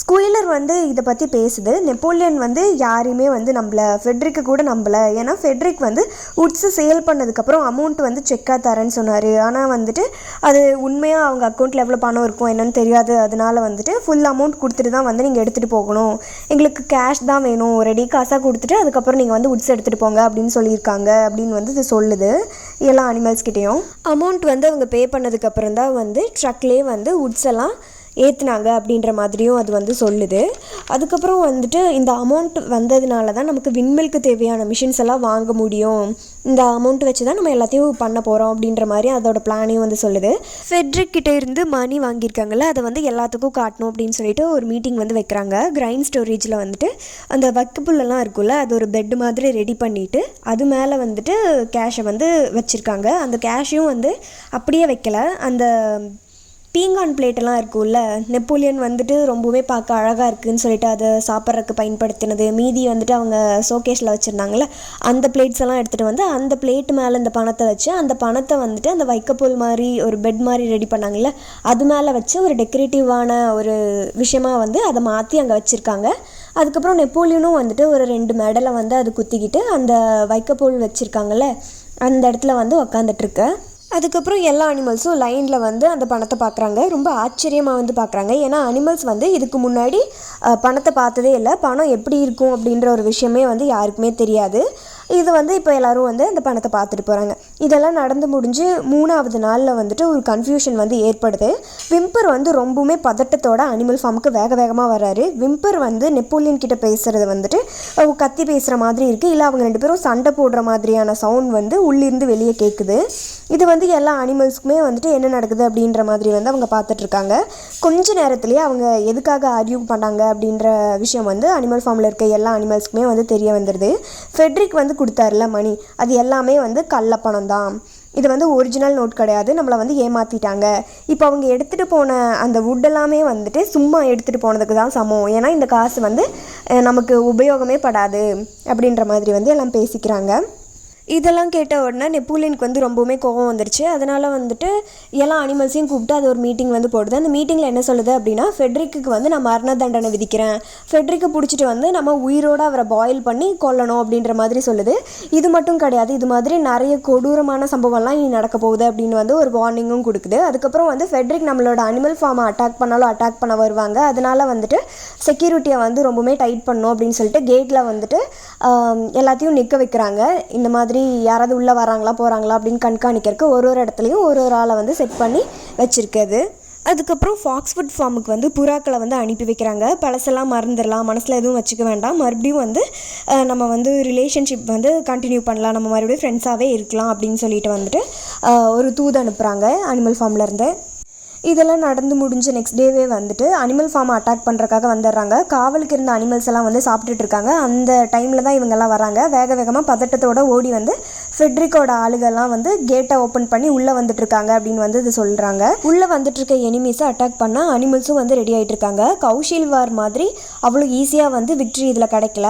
Speaker 1: ஸ்குயிலர் வந்து இதை பற்றி பேசுது. நெப்போலியன் வந்து யாரையுமே வந்து நம்பலை, ஃபெட்ரிக்கு கூட நம்பலை. ஏன்னா ஃபெட்ரிக் வந்து வுட்ஸு சேல் பண்ணதுக்கப்புறம் அமௌண்ட் வந்து செக்காக தரேன்னு சொன்னார். ஆனால் வந்துட்டு அது உண்மையாக அவங்க அக்கௌண்ட்டில் எவ்வளோ பணம் இருக்கும் என்னன்னு தெரியாது, அதனால வந்துட்டு ஃபுல் அமௌண்ட் கொடுத்துட்டு தான் வந்து நீங்கள் எடுத்துகிட்டு போகணும், எங்களுக்கு கேஷ் தான் வேணும், ரெடி காசாக கொடுத்துட்டு அதுக்கப்புறம் நீங்கள் வந்து வுட்ஸ் எடுத்துகிட்டு போங்க அப்படின்னு சொல்லியிருக்காங்க அப்படின்னு வந்து இது சொல்லுது எல்லா அனிமல்ஸ்கிட்டையும். அமௌண்ட் வந்து அவங்க பே பண்ணதுக்கப்புறம் தான் வந்து ட்ரக்லேயே வந்து வுட்ஸ் எல்லாம் ஏற்றுனாங்க அப்படின்ற மாதிரியும் அது வந்து சொல்லுது. அதுக்கப்புறம் வந்துட்டு இந்த அமௌண்ட் வந்ததுனால தான் நமக்கு விண்மில்க்கு தேவையான மிஷின்ஸ் எல்லாம் வாங்க முடியும், இந்த அமௌண்ட் வச்சு தான் நம்ம எல்லாத்தையும் பண்ண போகிறோம் அப்படின்ற மாதிரி அதோட பிளானையும் வந்து சொல்லுது. ஃபெட்ரிக் கிட்டே இருந்து மணி வாங்கியிருக்காங்கல்ல, அதை வந்து எல்லாத்துக்கும் காட்டணும் அப்படின்னு சொல்லிட்டு ஒரு மீட்டிங் வந்து வைக்கிறாங்க. கிரைன் ஸ்டோரேஜில் வந்துட்டு அந்த வக்குப்புல்லாம் இருக்குல்ல, அது ஒரு பெட் மாதிரி ரெடி பண்ணிவிட்டு அது மேலே வந்துட்டு கேஷை வந்து வச்சுருக்காங்க. அந்த கேஷையும் வந்து அப்படியே வைக்கல, அந்த பீங்கான் பிளேட்டெல்லாம் இருக்கும்ல, நெப்போலியன் வந்துட்டு ரொம்பவே பார்க்க அழகாக இருக்குதுன்னு சொல்லிட்டு அதை சாப்பிட்றதுக்கு பயன்படுத்தினது, மீதி வந்துட்டு அவங்க ஷோகேஸில் வச்சுருந்தாங்களே அந்த பிளேட்ஸ் எல்லாம் எடுத்துகிட்டு வந்து அந்த பிளேட் மேலே இந்த பணத்தை வச்சு அந்த பணத்தை வந்துட்டு அந்த வைக்கப்புல் மாதிரி ஒரு பெட் மாதிரி ரெடி பண்ணாங்கல்ல அது மேலே வச்சு ஒரு டெக்கரேட்டிவான ஒரு விஷயமாக வந்து அதை மாற்றி அங்கே வச்சுருக்காங்க. அதுக்கப்புறம் நெப்போலியனும் வந்துட்டு ஒரு 2 மெடலை வந்து அது குத்திக்கிட்டு அந்த வைக்கப்புல் வச்சுருக்காங்கல்ல அந்த இடத்துல வந்து உக்காந்துட்ருக்கு. அதுக்கப்புறம் எல்லா அனிமல்ஸும் லைனில் வந்து அந்த பணத்தை பார்க்குறாங்க. ரொம்ப ஆச்சரியமாக வந்து பார்க்குறாங்க. ஏன்னா அனிமல்ஸ் வந்து இதுக்கு முன்னாடி பணத்தை பார்த்ததே இல்லை, பணம் எப்படி இருக்கும் அப்படின்ற ஒரு விஷயமே வந்து யாருக்குமே தெரியாது. இது வந்து இப்போ எல்லோரும் வந்து அந்த பணத்தை பார்த்துட்டு போகிறாங்க. இதெல்லாம் நடந்து முடிஞ்சு 3ஆவது நாளில் வந்துட்டு ஒரு கன்ஃபியூஷன் வந்து ஏற்படுது. விம்பர் வந்து ரொம்பவுமே பதட்டத்தோட அனிமல் ஃபார்முக்கு வேக வேகமாக வர்றாரு. விம்பர் வந்து நெப்போலியன் கிட்ட பேசுகிறது வந்துட்டு கத்தி பேசுகிற மாதிரி இருக்குது, இல்லை அவங்க 2 பேரும் சண்டை போடுற மாதிரியான சவுண்ட் வந்து உள்ளிருந்து வெளியே கேட்குது. இது வந்து எல்லா அனிமல்ஸுக்குமே வந்துட்டு என்ன நடக்குது அப்படின்ற மாதிரி வந்து அவங்க பார்த்துட்ருக்காங்க. கொஞ்ச நேரத்துலேயே அவங்க எதுக்காக ஆர்கியூ பண்ணாங்க அப்படின்ற விஷயம் வந்து அனிமல் ஃபார்மில் இருக்க எல்லா அனிமல்ஸுக்குமே வந்து தெரிய வந்துடுது. ஃபெட்ரிக் வந்து கொடுத்தாருல மணி, அது எல்லாமே வந்து கள்ளப்பணம் தான், இது வந்து ஒரிஜினல் நோட் கிடையாது, நம்மளை வந்து ஏமாற்றிட்டாங்க. இப்போ அவங்க எடுத்துகிட்டு போன அந்த வுட் எல்லாமே வந்துட்டு சும்மா எடுத்துகிட்டு போனதுக்கு தான் சமம், ஏன்னா இந்த காசு வந்து நமக்கு உபயோகமே படாது அப்படின்ற மாதிரி வந்து எல்லாம் பேசிக்கிறாங்க. இதெல்லாம் கேட்ட உடனே நெப்போலியனுக்கு வந்து ரொம்பவுமே கோவம் வந்துருச்சு. அதனால் வந்துட்டு எல்லா அனிமல்ஸையும் கூப்பிட்டு அது ஒரு மீட்டிங் வந்து போடுது. அந்த மீட்டிங்கில் என்ன சொல்லுது அப்படின்னா, ஃபெட்ரிக்கு வந்து நான் மரண தண்டனை விதிக்கிறேன், ஃபெட்ரிக்கை பிடிச்சிட்டு வந்து நம்ம உயிரோடு அவரை பாயில் பண்ணி கொல்லணும் அப்படின்ற மாதிரி சொல்லுது. இது மட்டும் கிடையாது, இது மாதிரி நிறைய கொடூரமான சம்பவம்லாம் இனி நடக்க போகுது அப்படின்னு வந்து ஒரு வார்னிங்கும் கொடுக்குது. அதுக்கப்புறம் வந்து ஃபெட்ரிக் நம்மளோட அனிமல் ஃபார்மை அட்டாக் பண்ணாலும் அட்டாக் பண்ண வருவாங்க, அதனால் வந்துட்டு செக்யூரிட்டியை வந்து ரொம்பவுமே டைட் பண்ணணும் அப்படின்னு சொல்லிட்டு கேட்டில் வந்துட்டு எல்லாத்தையும் நிற்க வைக்கிறாங்க. இந்த மாதிரி யாராவது உள்ளே வராங்களா போகிறாங்களா அப்படின்னு கண்காணிக்கிறதுக்கு ஒரு இடத்துலையும் ஒரு ஆளை வந்து செட் பண்ணி வச்சுருக்குது. அதுக்கப்புறம் ஃபாக்ஸ்வுட் ஃபார்முக்கு வந்து புறாக்களை வந்து அனுப்பி வைக்கிறாங்க. பழசெல்லாம் மறந்துடலாம், மனசில் எதுவும் வச்சுக்க வேண்டாம், மறுபடியும் வந்து நம்ம வந்து ரிலேஷன்ஷிப் வந்து கண்டினியூ பண்ணலாம், நம்ம மறுபடியும் ஃப்ரெண்ட்ஸாகவே இருக்கலாம் அப்படின்னு சொல்லிட்டு வந்துட்டு ஒரு தூது அனுப்புகிறாங்க அனிமல் ஃபார்ம்லேருந்து. இதெல்லாம் நடந்து முடிஞ்ச நெக்ஸ்ட் டேவே வந்துட்டு அனிமல் ஃபார்மை அட்டாக் பண்ணுறக்காக வந்துடுறாங்க. காவலுக்கு இருந்த அனிமல்ஸ் எல்லாம் வந்து சாப்பிட்டுட்டு இருக்காங்க. அந்த டைமில் தான் இவங்கெல்லாம் வராங்க. வேக வேகமாக பதட்டத்தோடு ஓடி வந்து ஃபெட்ரிக்கோட ஆளுகள்லாம் வந்து கேட்டை ஓப்பன் பண்ணி உள்ளே வந்துட்டுருக்காங்க அப்படின்னு வந்து இது சொல்கிறாங்க. உள்ளே வந்துட்டு இருக்க எனிமீஸை அட்டாக் பண்ணால் அனிமல்ஸும் வந்து ரெடி ஆகிட்டு இருக்காங்க. கௌஷில் வார் மாதிரி அவ்வளோ ஈஸியாக வந்து விக்ட்ரி இதில் கிடைக்கல.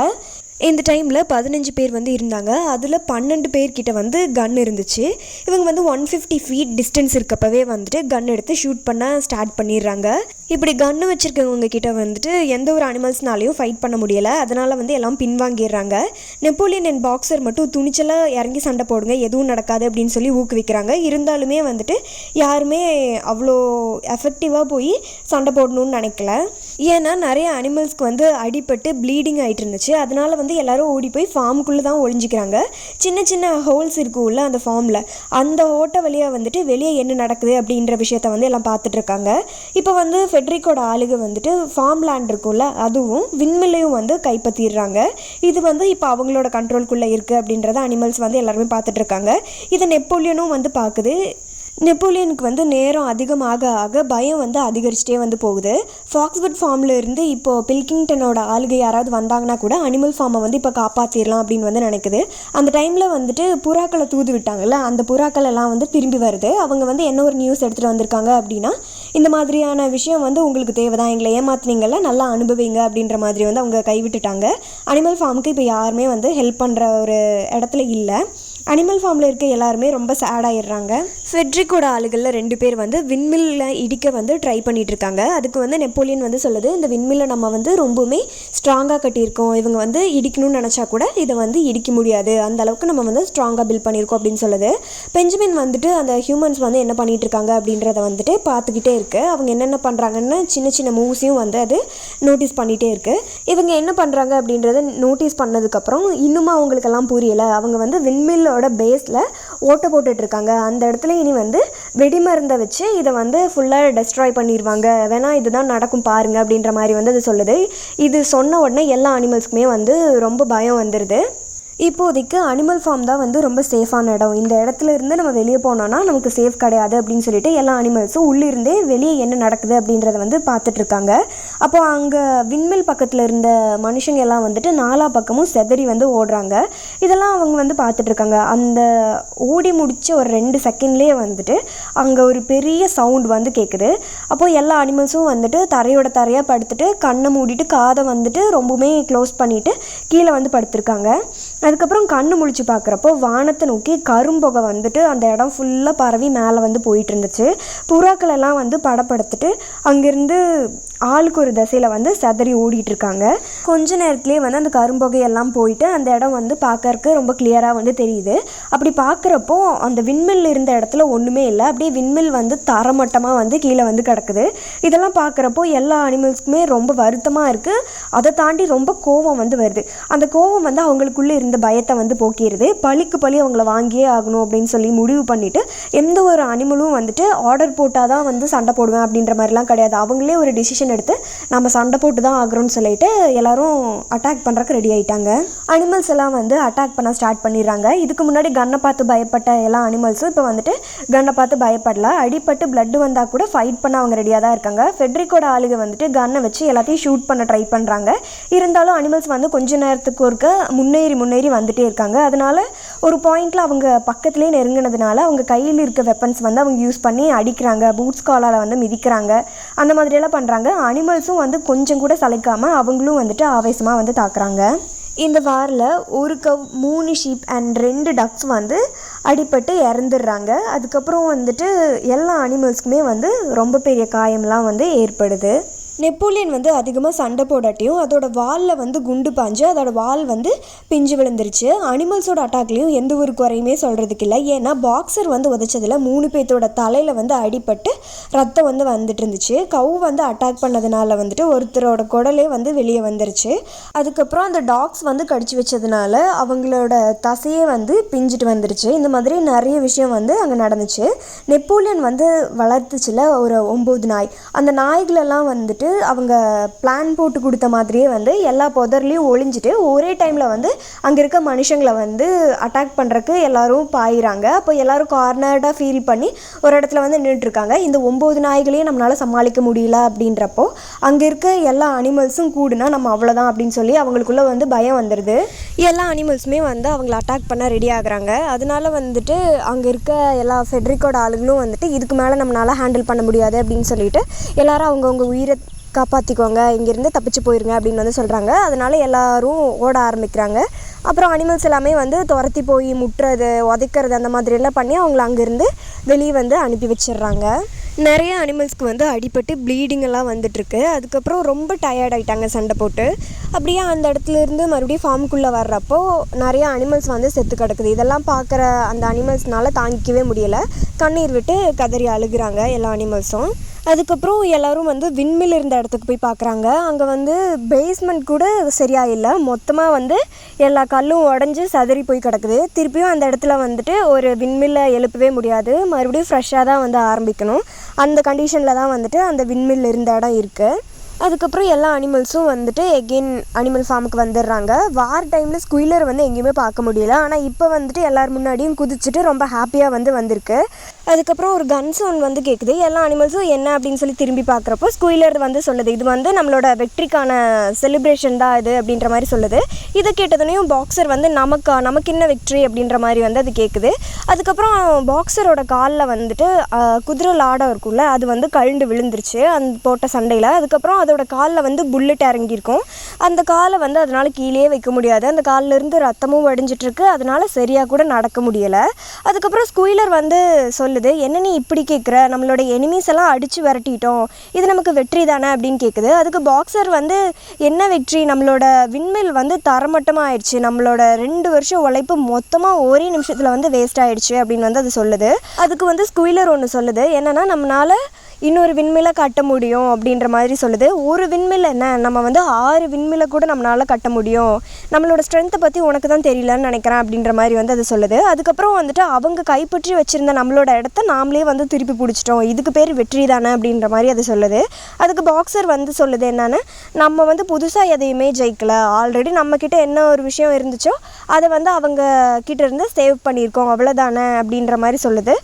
Speaker 1: இந்த டைமில் 15 பேர் வந்து இருந்தாங்க, அதில் 12 பேர்கிட்ட வந்து கன் இருந்துச்சு. இவங்க வந்து 150 ஃபீட் டிஸ்டன்ஸ் இருக்கப்பவே வந்துட்டு கன் எடுத்து ஷூட் பண்ண ஸ்டார்ட் பண்ணிடுறாங்க. இப்படி கன்று வச்சுருக்கவங்க கிட்ட வந்துட்டு எந்த ஒரு அனிமல்ஸ்னாலையும் ஃபைட் பண்ண முடியலை, அதனால் வந்து எல்லாம் பின்வாங்கிடுறாங்க. நெப்போலியன் அண்ட் பாக்ஸர் மட்டும் துணிச்சலாக இறங்கி சண்டை போடுங்க, எதுவும் நடக்காது அப்படின்னு சொல்லி ஊக்குவிக்கிறாங்க. இருந்தாலுமே வந்துட்டு யாருமே அவ்வளோ எஃபெக்டிவாக போய் சண்டை போடணும்னு நினைக்கல. ஏன்னா நிறைய அனிமல்ஸ்க்கு வந்து அடிபட்டு ப்ளீடிங் ஆகிட்டு இருந்துச்சு. அதனால் வந்து எல்லோரும் ஓடி போய் ஃபார்முக்குள்ளே தான் ஒழிஞ்சிக்கிறாங்க. சின்ன சின்ன ஹோல்ஸ் இருக்கும்ல அந்த ஃபார்மில், அந்த ஓட்டை வழியாக வந்துட்டு வெளியே என்ன நடக்குது அப்படின்ற விஷயத்த வந்து எல்லாம் பார்த்துட்ருக்காங்க. இப்போ வந்து ஃபெட்ரிக்கோட ஆளுக வந்துட்டு ஃபார்ம் லேண்ட் இருக்கும்ல அதுவும் விண்மில்லையும் வந்து கைப்பற்றிடுறாங்க. இது வந்து இப்போ அவங்களோட கண்ட்ரோல்குள்ளே இருக்குது அப்படின்றத அனிமல்ஸ் வந்து எல்லாருமே பார்த்துட்ருக்காங்க. இதை நெப்போலியனும் வந்து பார்க்குது. நெப்போலியனுக்கு வந்து நேரம் அதிகமாக ஆக பயம் வந்து அதிகரிச்சிட்டே வந்து போகுது. ஃபாக்ஸ்வுட் ஃபார்மில் இருந்து இப்போது பில்கிங்டனோட ஆளுகை யாராவது வந்தாங்கன்னா கூட அனிமல் ஃபார்மை வந்து இப்போ காப்பாற்றிடலாம் அப்படின்னு வந்து நினைக்குது. அந்த டைமில் வந்துட்டு புறாக்களை தூது விட்டாங்கள்ல, அந்த புறாக்கள் எல்லாம் வந்து திரும்பி வருது. அவங்க வந்து என்ன ஒரு நியூஸ் எடுத்துகிட்டு வந்திருக்காங்க அப்படின்னா, இந்த மாதிரியான விஷயம் வந்து உங்களுக்கு தேவைதான், எங்களை ஏமாத்துனீங்கள்ல, நல்லா அனுபவிங்க அப்படின்ற மாதிரி வந்து அவங்க கைவிட்டுட்டாங்க. அனிமல் ஃபார்முக்கு இப்போ யாருமே வந்து ஹெல்ப் பண்ணுற ஒரு இடத்துல இல்லை. அனிமல் ஃபார்மில் இருக்க எல்லாருமே ரொம்ப சேடாகிடுறாங்க. ஃபெட்ரிக்கோட ஆளுகளில் 2 பேர் வந்து விண்மில்ல இடிக்க வந்து ட்ரை பண்ணிகிட்ருக்காங்க. அதுக்கு வந்து நெப்போலியன் வந்து சொல்லுது, இந்த விண்மில்லை நம்ம வந்து ரொம்பவுமே ஸ்ட்ராங்காக கட்டியிருக்கோம், இவங்க வந்து இடிக்கணும்னு நினச்சா கூட இதை வந்து இடிக்க முடியாது, அந்த அளவுக்கு நம்ம வந்து ஸ்ட்ராங்காக பில்ட் பண்ணியிருக்கோம் அப்படின்னு சொல்லுது. பெஞ்சமின் வந்துட்டு அந்த ஹியூமன்ஸ் வந்து என்ன பண்ணிகிட்ருக்காங்க அப்படின்றத வந்துட்டு பார்த்துக்கிட்டே இருக்குது. அவங்க என்னென்ன பண்ணுறாங்கன்னு சின்ன சின்ன மூவ்ஸையும் வந்து அது நோட்டீஸ் பண்ணிகிட்டே இருக்குது. இவங்க என்ன பண்ணுறாங்க அப்படின்றத நோட்டீஸ் பண்ணதுக்கப்புறம் இன்னுமா அவங்களுக்கெல்லாம் புரியலை. அவங்க வந்து விண்மில்லோட பேஸில் ஓட்டை போட்டுட்ருக்காங்க. அந்த இடத்துல இனி வந்து வெடிமருந்தை வச்சு இதை வந்து ஃபுல்லாக டெஸ்ட்ராய் பண்ணிடுவாங்க, வேணா இதுதான் நடக்கும் பாருங்கள் அப்படின்ற மாதிரி வந்து அது சொல்லுது. இது சொன்ன உடனே எல்லா அனிமல்ஸ்க்குமே வந்து ரொம்ப பயம் வந்துடுது. இப்போதைக்கு அனிமல் ஃபார்ம் தான் வந்து ரொம்ப சேஃபான இடம். இந்த இடத்துல இருந்து நம்ம வெளியே போனோன்னா நமக்கு சேஃப் கிடையாது அப்படின்னு சொல்லிட்டு எல்லா அனிமல்ஸும் உள்ளிருந்தே வெளியே என்ன நடக்குது அப்படின்றத வந்து பார்த்துட்ருக்காங்க. அப்போது அங்கே விண்மில் பக்கத்தில் இருந்த மனுஷங்க எல்லாம் வந்துட்டு நாலா பக்கமும் செதறி வந்து ஓடுறாங்க. இதெல்லாம் அவங்க வந்து பார்த்துட்ருக்காங்க. அந்த ஓடி முடித்த ஒரு 2 செகண்ட்லேயே வந்துட்டு அங்கே ஒரு பெரிய சவுண்ட் வந்து கேட்குது. அப்போது எல்லா அனிமல்ஸும் வந்துட்டு தரையாக படுத்துட்டு கண்ணை மூடிட்டு காதை வந்துட்டு ரொம்பவுமே க்ளோஸ் பண்ணிவிட்டு கீழே வந்து படுத்திருக்காங்க. அதுக்கப்புறம் கண்ணு முழிச்சு பார்க்குறப்போ வானத்தை நோக்கி கரும்புகை வந்துட்டு அந்த இடம் ஃபுல்லாக பரவி மேலே வந்து போயிட்டு இருந்துச்சு. புறாக்கள் எல்லாம் வந்து படப்படுத்துட்டு அங்கேருந்து ஆளுக்கு ஒரு திசையில் வந்து செதறி ஓடிட்டுருக்காங்க. கொஞ்ச நேரத்துலேயே வந்து அந்த கரும்புகையெல்லாம் போயிட்டு அந்த இடம் வந்து பார்க்கறக்கு ரொம்ப கிளியராக வந்து தெரியுது. அப்படி பார்க்குறப்போ அந்த விண்மில் இருந்த இடத்துல ஒன்றுமே இல்லை, அப்படியே விண்மில் வந்து தரமட்டமாக வந்து கீழே வந்து கிடக்குது. இதெல்லாம் பார்க்குறப்போ எல்லா அனிமல்ஸ்க்குமே ரொம்ப வருத்தமாக இருக்குது. அதை தாண்டி ரொம்ப கோபம் வந்து வருது. அந்த கோபம் வந்து அவங்களுக்குள்ளே இருந்த பயத்தை வந்து போக்கிடுது. பழிக்கு பழி அவங்கள வாங்கியே ஆகணும் அப்படின்னு சொல்லி முடிவு பண்ணிவிட்டு எந்த ஒரு அனிமலும் வந்துட்டு ஆர்டர் போட்டால் தான் வந்து சண்டை போடுவேன் அப்படின்ற மாதிரிலாம் கிடையாது. அவங்களே ஒரு டிசிஷன் எடுத்து நம்ம சண்டை போட்டு தான் ஆகிறோம்னு சொல்லிட்டு எல்லாரும் அட்டாக் பண்ணுறக்கு ரெடி ஆகிட்டாங்க. அனிமல்ஸ் எல்லாம் வந்து அட்டாக் பண்ண ஸ்டார்ட் பண்ணிடுறாங்க. இதுக்கு முன்னாடி கன்னை பார்த்து பயப்பட்ட எல்லா அனிமல்ஸும் இப்போ வந்துட்டு கன்னை பார்த்து பயப்படல. அடிப்பட்டு பிளட் வந்தால் கூட ஃபைட் பண்ண அவங்க ரெடியாக தான் இருக்காங்க. ஃபெட்ரிக்கோட ஆளுங்க வந்துட்டு கன்னை வச்சு எல்லாத்தையும் ஷூட் பண்ண ட்ரை பண்ணுறாங்க. இருந்தாலும் அனிமல்ஸ் வந்து கொஞ்ச நேரத்துக்கு ஒருக்க முன்னேறி வந்துட்டே இருக்காங்க. அதனால ஒரு பாயிண்டில் அவங்க பக்கத்துலேயே நெருங்கினதுனால அவங்க கையில் இருக்க வெப்பன்ஸ் வந்து அவங்க யூஸ் பண்ணி அடிக்கிறாங்க, பூட்ஸ் காலால் வந்து மிதிக்கிறாங்க, அந்த மாதிரியெல்லாம் பண்ணுறாங்க. அனிமல்ஸும் வந்து கொஞ்சம் கூட சளைக்காமல் அவங்களும் வந்துட்டு ஆவேசமாக வந்து தாக்குறாங்க. இந்த வாரில் ஒரு கவ் 3 ஷீப் அண்ட் 2 டக்ஸ் வந்து அடிபட்டு இறந்துடுறாங்க. அதுக்கப்புறம் வந்துட்டு எல்லா அனிமல்ஸ்க்குமே வந்து ரொம்ப பெரிய காயம்லாம் வந்து ஏற்படுது. நெப்போலியன் வந்து அதிகமாக சண்டை போடாட்டியும் அதோட வாலில் வந்து குண்டு பாஞ்சு அதோட வால் வந்து பிஞ்சு விழுந்துருச்சு. அனிமல்ஸோட அட்டாக்லேயும் எந்த ஒரு குறையுமே சொல்கிறதுக்கு இல்லை. ஏன்னா பாக்ஸர் வந்து உதைச்சதில் 3 பேர்த்தோட தலையில் வந்து அடிபட்டு ரத்தம் வந்து வந்துட்டு இருந்துச்சு. கவு வந்து அட்டாக் பண்ணதுனால வந்துட்டு ஒருத்தரோட குடலே வந்து வெளியே வந்துருச்சு. அதுக்கப்புறம் அந்த டாக்ஸ் வந்து கடிச்சு வச்சதுனால அவங்களோட தசையே வந்து பிஞ்சிட்டு வந்துருச்சு. இந்த மாதிரி நிறைய விஷயம் வந்து அங்கே நடந்துச்சு. நெப்போலியன் வந்து வளர்த்துச்சுல ஒரு 9 நாய். அந்த நாய்களெல்லாம் வந்துட்டு அவங்க பிளான் போட்டு கொடுத்த மாதிரியே வந்து எல்லா புதர்லையும் ஒளிஞ்சிட்டு ஒரே டைமில் வந்து அங்கே இருக்க மனுஷங்களை வந்து அட்டாக் பண்ணுறக்கு எல்லாரும் பாயிறாங்க. அப்போ எல்லாரும் கார்னர்டாக ஃபீல் பண்ணி ஒரு இடத்துல வந்து நின்றுட்டுருக்காங்க. இந்த 9 நாய்களையும் நம்மளால் சமாளிக்க முடியல அப்படின்றப்போ அங்கே இருக்க எல்லா அனிமல்ஸும் கூடுனா நம்ம அவ்வளோதான் அப்படின்னு சொல்லி அவங்களுக்குள்ளே வந்து பயம் வந்துடுது. எல்லா அனிமல்ஸுமே வந்து அவங்கள அட்டாக் பண்ண ரெடி ஆகுறாங்க. அதனால வந்துட்டு அங்கே இருக்க எல்லா ஃபெட்ரிக்கோட ஆளுங்களும் வந்துட்டு இதுக்கு மேலே நம்மளால் ஹேண்டில் பண்ண முடியாது அப்படின்னு சொல்லிட்டு எல்லாரும் அவங்கவுங்க உயிரை காப்பாற்றிக்கோங்க, இங்கேருந்து தப்பிச்சு போயிருங்க அப்படின்னு வந்து சொல்கிறாங்க. அதனால் எல்லோரும் ஓட ஆரம்பிக்கிறாங்க. அப்புறம் அனிமல்ஸ் எல்லாமே வந்து துரத்தி போய் முட்டுறது, உதைக்கிறது அந்த மாதிரியெல்லாம் பண்ணி அவங்கள அங்கேருந்து வெளியே வந்து அனுப்பி வச்சிடுறாங்க. நிறைய அனிமல்ஸ்க்கு வந்து அடிபட்டு ப்ளீடிங்கெல்லாம் வந்துட்டுருக்கு. அதுக்கப்புறம் ரொம்ப டயர்ட் ஆகிட்டாங்க சண்டை போட்டு. அப்படியே அந்த இடத்துலேருந்து மறுபடியும் ஃபார்முக்குள்ளே வர்றப்போ நிறைய அனிமல்ஸ் வந்து செத்து கிடக்குது. இதெல்லாம் பார்க்குற அந்த அனிமல்ஸ்னால் தாங்கிக்கவே முடியலை. கண்ணீர் விட்டு கதறி அழுகுறாங்க எல்லா அனிமல்ஸும். அதுக்கப்புறம் எல்லோரும் வந்து விண்மில் இருந்த இடத்துக்கு போய் பார்க்குறாங்க. அங்கே வந்து பேஸ்மெண்ட் கூட சரியாக இல்லை, மொத்தமாக வந்து எல்லா கல்லும் உடஞ்சி சதறி போய் கிடக்குது. திருப்பியும் அந்த இடத்துல வந்துட்டு ஒரு விண்மில்லை எழுப்பவே முடியாது, மறுபடியும் ஃப்ரெஷ்ஷாக தான் வந்து ஆரம்பிக்கணும். அந்த கண்டிஷனில் தான் வந்துட்டு அந்த விண்மில் இருந்த இடம் இருக்குது. அதுக்கப்புறம் எல்லா அனிமல்ஸும் வந்துட்டு எகெயின் அனிமல் ஃபார்முக்கு வந்துடுறாங்க. வார் டைமில் ஸ்குயிலர் வந்து எங்கேயுமே பார்க்க முடியல. ஆனால் இப்போ வந்துட்டு எல்லோரும் முன்னாடியும் குதிச்சுட்டு ரொம்ப ஹாப்பியாக வந்து வந்திருக்கு. அதுக்கப்புறம் ஒரு கன் சவுண்ட் வந்து கேட்குது. எல்லா அனிமல்ஸும் என்ன அப்படின்னு சொல்லி திரும்பி பார்க்குறப்போ ஸ்குயிலர் வந்து சொல்லுது, இது வந்து நம்மளோட வெற்றிக்கான செலிப்ரேஷன் தான் இது அப்படின்ற மாதிரி சொல்லுது. இதை கேட்டதுனையும் பாக்ஸர் வந்து நமக்கு என்ன வெற்றி அப்படின்ற மாதிரி வந்து அது கேட்குது. அதுக்கப்புறம் பாக்ஸரோட காலில் வந்துட்டு குதிரை லாடம் இருக்கும்ல, அது வந்து கழுண்டு விழுந்துருச்சு அந்த போட்ட சண்டையில். அதுக்கப்புறம் அதோட காலில் வந்து புல்லட் இறங்கியிருக்கும். அந்த காலை வந்து அதனால் கீழே வைக்க முடியாது. அந்த காலிலேருந்து ரத்தமும் வடிஞ்சிட்ருக்கு. அதனால் சரியாக கூட நடக்க முடியலை. அதுக்கப்புறம் ஸ்குயிலர் வந்து சொல்லுது, என்ன நீ இப்படி கேட்குற, நம்மளோட எனிமீஸ் எல்லாம் அடித்து விரட்டிட்டோம், இது நமக்கு வெற்றி தானே அப்படின்னு கேட்குது. அதுக்கு பாக்ஸர் வந்து என்ன வெற்றி, நம்மளோட விண்மில் வந்து தரமட்டமாக ஆயிடுச்சு, நம்மளோட 2 வருஷம் உழைப்பு மொத்தமாக ஒரே நிமிஷத்தில் வந்து வேஸ்ட் ஆகிடுச்சு அப்படின்னு வந்து அது சொல்லுது. அதுக்கு வந்து ஸ்குயிலர் ஒன்று சொல்லுது, என்னென்னா நம்மளால் இன்னொரு விண்மில்லை கட்ட முடியும் அப்படின்ற மாதிரி சொல்லுது. ஒரு விண்மில் என்ன, நம்ம வந்து 6 விண்மில்லை கூட நம்மளால் கட்ட முடியும், நம்மளோட ஸ்ட்ரென்த்தை பற்றி உனக்கு தான் தெரியலன்னு நினைக்கிறேன் அப்படின்ற மாதிரி வந்து அது சொல்லுது. அதுக்கப்புறம் வந்துட்டு அவங்க கைப்பற்றி வச்சுருந்த நம்மளோட இடத்த நாமளே வந்து திருப்பி பிடிச்சிட்டோம், இதுக்கு பேர் வெற்றி தானே அப்படின்ற மாதிரி அது சொல்லுது. அதுக்கு பாக்ஸர் வந்து சொல்லுது என்னன்னு, நம்ம வந்து புதுசாக எதையுமே ஜெயிக்கலை, ஆல்ரெடி நம்மக்கிட்ட என்ன ஒரு விஷயம் இருந்துச்சோ அதை வந்து அவங்க கிட்ட இருந்து சேவ் பண்ணியிருக்கோம், அவ்வளோதானே அப்படின்ற மாதிரி சொல்லுது.